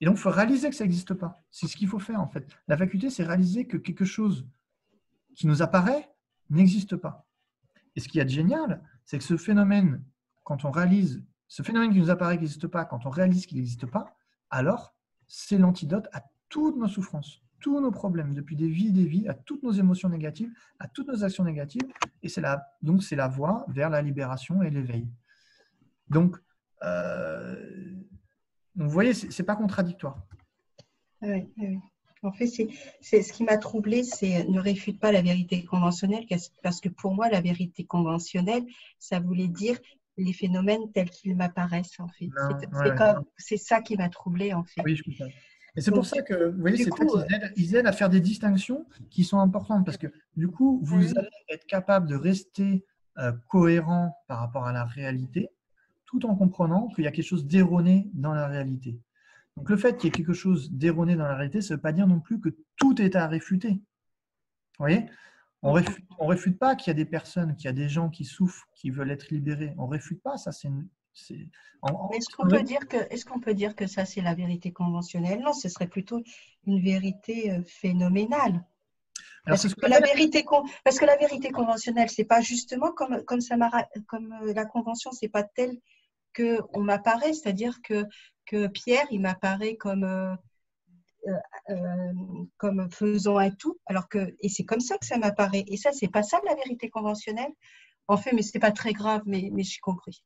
Et donc, il faut réaliser que ça n'existe pas. C'est ce qu'il faut faire, en fait. La vacuité, c'est réaliser que quelque chose qui nous apparaît n'existe pas. Et ce qu'il y a de génial, c'est que ce phénomène, quand on réalise, ce phénomène qui nous apparaît qui n'existe pas, quand on réalise qu'il n'existe pas, alors c'est l'antidote à toutes nos souffrances, tous nos problèmes, depuis des vies, à toutes nos émotions négatives, à toutes nos actions négatives. Et donc, c'est la voie vers la libération et l'éveil. Donc, vous voyez, ce n'est pas contradictoire. Oui, oui. En fait, c'est ce qui m'a troublée, c'est ne réfute pas la vérité conventionnelle, parce que pour moi, la vérité conventionnelle, ça voulait dire les phénomènes tels qu'ils m'apparaissent, en fait. C'est ça qui m'a troublée, en fait. Oui, je comprends. Et c'est pour ça que, vous voyez, ils aident à faire des distinctions qui sont importantes, parce que du coup, vous allez être capable de rester cohérent par rapport à la réalité, tout en comprenant qu'il y a quelque chose d'erroné dans la réalité. Donc, le fait qu'il y ait quelque chose d'erroné dans la réalité, ça ne veut pas dire non plus que tout est à réfuter. Vous voyez ? On ne réfute pas qu'il y a des personnes, qu'il y a des gens qui souffrent, qui veulent être libérés. On ne réfute pas, ça Est-ce qu'on peut dire que ça, c'est la vérité conventionnelle? Non, ce serait plutôt une vérité phénoménale. Parce que la vérité conventionnelle, c'est pas justement comme la convention, c'est pas tel qu'on m'apparaît, c'est-à-dire que Pierre, il m'apparaît comme faisant un tout, et c'est comme ça que ça m'apparaît. Et ça, c'est pas ça la vérité conventionnelle. En fait, mais c'est pas très grave, mais j'ai compris.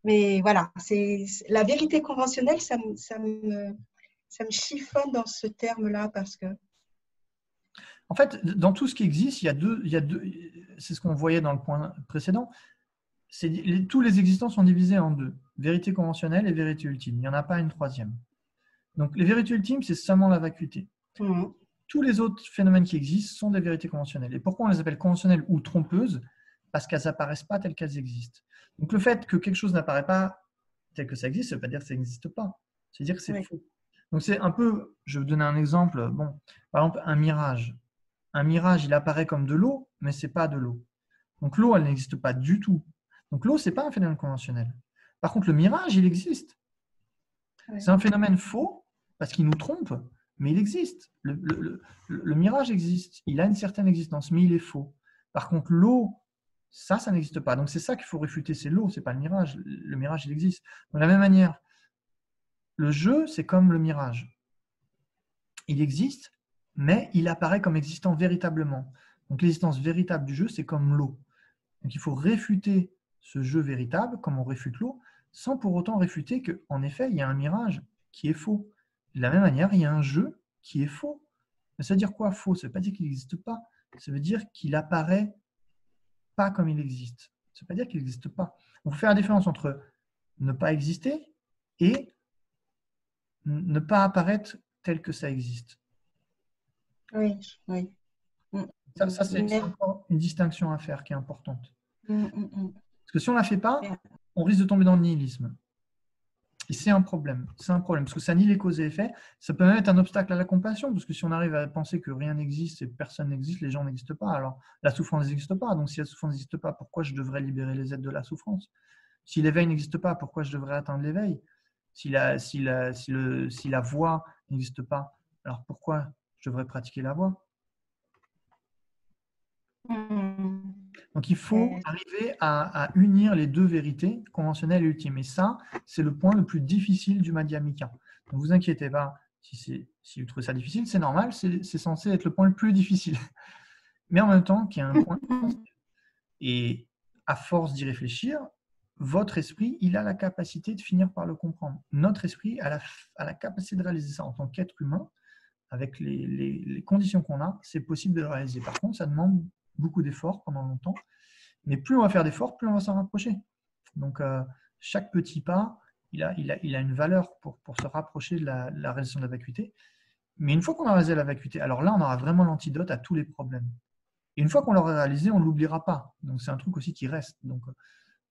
Mais voilà, la vérité conventionnelle, ça me chiffonne dans ce terme-là parce que. En fait, dans tout ce qui existe, il y a deux c'est ce qu'on voyait dans le point précédent. Tous les existants sont divisés en deux, vérité conventionnelle et vérité ultime. Il n'y en a pas une troisième. Donc, les vérités ultimes, c'est seulement la vacuité. Tous les autres phénomènes qui existent sont des vérités conventionnelles. Et pourquoi on les appelle conventionnelles ou trompeuses? Parce qu'elles n'apparaissent pas telles qu'elles existent. Donc, le fait que quelque chose n'apparaît pas tel que ça existe, ça ne veut pas dire que ça n'existe pas. C'est dire que c'est faux. Donc, c'est un peu, je vais vous donner un exemple. Bon, par exemple, un mirage. Un mirage, il apparaît comme de l'eau, mais ce n'est pas de l'eau. Donc, l'eau, elle n'existe pas du tout. Donc, l'eau, ce n'est pas un phénomène conventionnel. Par contre, le mirage, il existe. C'est un phénomène faux parce qu'il nous trompe, mais il existe. Le mirage existe. Il a une certaine existence, mais il est faux. Par contre, l'eau, ça n'existe pas. Donc, c'est ça qu'il faut réfuter. C'est l'eau, ce n'est pas le mirage. Le mirage, il existe. De la même manière, le jeu, c'est comme le mirage. Il existe, mais il apparaît comme existant véritablement. Donc, l'existence véritable du jeu, c'est comme l'eau. Donc, il faut réfuter ce jeu véritable, comme on réfute l'eau, sans pour autant réfuter qu'en effet, il y a un mirage qui est faux. De la même manière, il y a un jeu qui est faux. Mais ça veut dire quoi, faux? Ça ne veut pas dire qu'il n'existe pas. Ça veut dire qu'il apparaît pas comme il existe. Ça ne veut pas dire qu'il n'existe pas. Il faut faire la différence entre ne pas exister et ne pas apparaître tel que ça existe. Oui, oui. Ça c'est encore une distinction à faire qui est importante. Parce que si on ne la fait pas, on risque de tomber dans le nihilisme. Et c'est un problème. C'est un problème parce que ça nie les causes et effets. Ça peut même être un obstacle à la compassion parce que si on arrive à penser que rien n'existe et personne n'existe, les gens n'existent pas. Alors la souffrance n'existe pas. Donc si la souffrance n'existe pas, pourquoi je devrais libérer les êtres de la souffrance? Si l'éveil n'existe pas, pourquoi je devrais atteindre l'éveil? Si la voie n'existe pas, alors pourquoi je devrais pratiquer la voie? Donc, il faut arriver à unir les deux vérités, conventionnelles et ultimes. Et ça, c'est le point le plus difficile du Madhyamika. Ne vous inquiétez pas si vous trouvez ça difficile, c'est normal, c'est censé être le point le plus difficile. Mais en même temps, qu'il y a un point. Et à force d'y réfléchir, votre esprit, il a la capacité de finir par le comprendre. Notre esprit a la capacité de réaliser ça en tant qu'être humain. Avec les conditions qu'on a, c'est possible de le réaliser. Par contre, ça demande beaucoup d'efforts pendant longtemps. Mais plus on va faire d'efforts, plus on va s'en rapprocher. Donc, chaque petit pas, il a une valeur pour se rapprocher de la réalisation de la vacuité. Mais une fois qu'on a réalisé la vacuité, alors là, on aura vraiment l'antidote à tous les problèmes. Et une fois qu'on l'aura réalisé, on ne l'oubliera pas. Donc, c'est un truc aussi qui reste. Donc,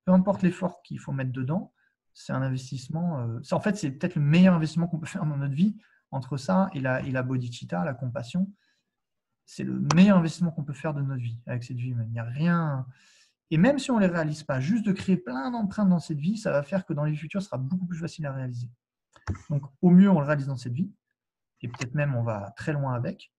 peu importe l'effort qu'il faut mettre dedans, c'est un investissement. En fait, c'est peut-être le meilleur investissement qu'on peut faire dans notre vie. Entre ça et la bodhicitta, la compassion, c'est le meilleur investissement qu'on peut faire de notre vie avec cette vie humaine. Il n'y a rien. Et même si on ne les réalise pas, juste de créer plein d'empreintes dans cette vie, ça va faire que dans les futurs, ce sera beaucoup plus facile à réaliser. Donc, au mieux, on le réalise dans cette vie, et peut-être même on va très loin avec.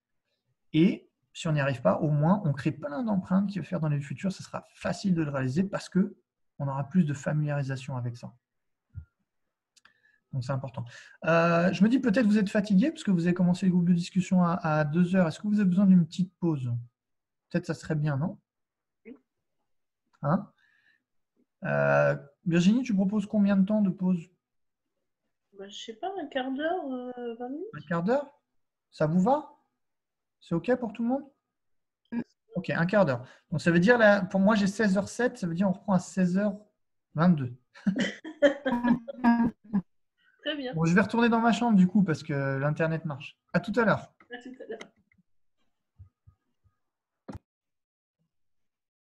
Et si on n'y arrive pas, au moins, on crée plein d'empreintes qui va faire dans les futurs, ce sera facile de le réaliser parce qu'on aura plus de familiarisation avec ça. Donc, c'est important. Je me dis peut-être que vous êtes fatigué parce que vous avez commencé le groupe de discussion à 2 heures. Est-ce que vous avez besoin d'une petite pause? Peut-être ça serait bien, non? Hein? Virginie, tu proposes combien de temps de pause? Je ne sais pas, un quart d'heure, 20 minutes? Un quart d'heure? Ça vous va? C'est OK pour tout le monde? OK, un quart d'heure. Donc, ça veut dire, là, pour moi, j'ai 16h07, ça veut dire on reprend à 16h22. Très bien. Bon, je vais retourner dans ma chambre du coup parce que l'Internet marche. À tout à l'heure. À tout à l'heure.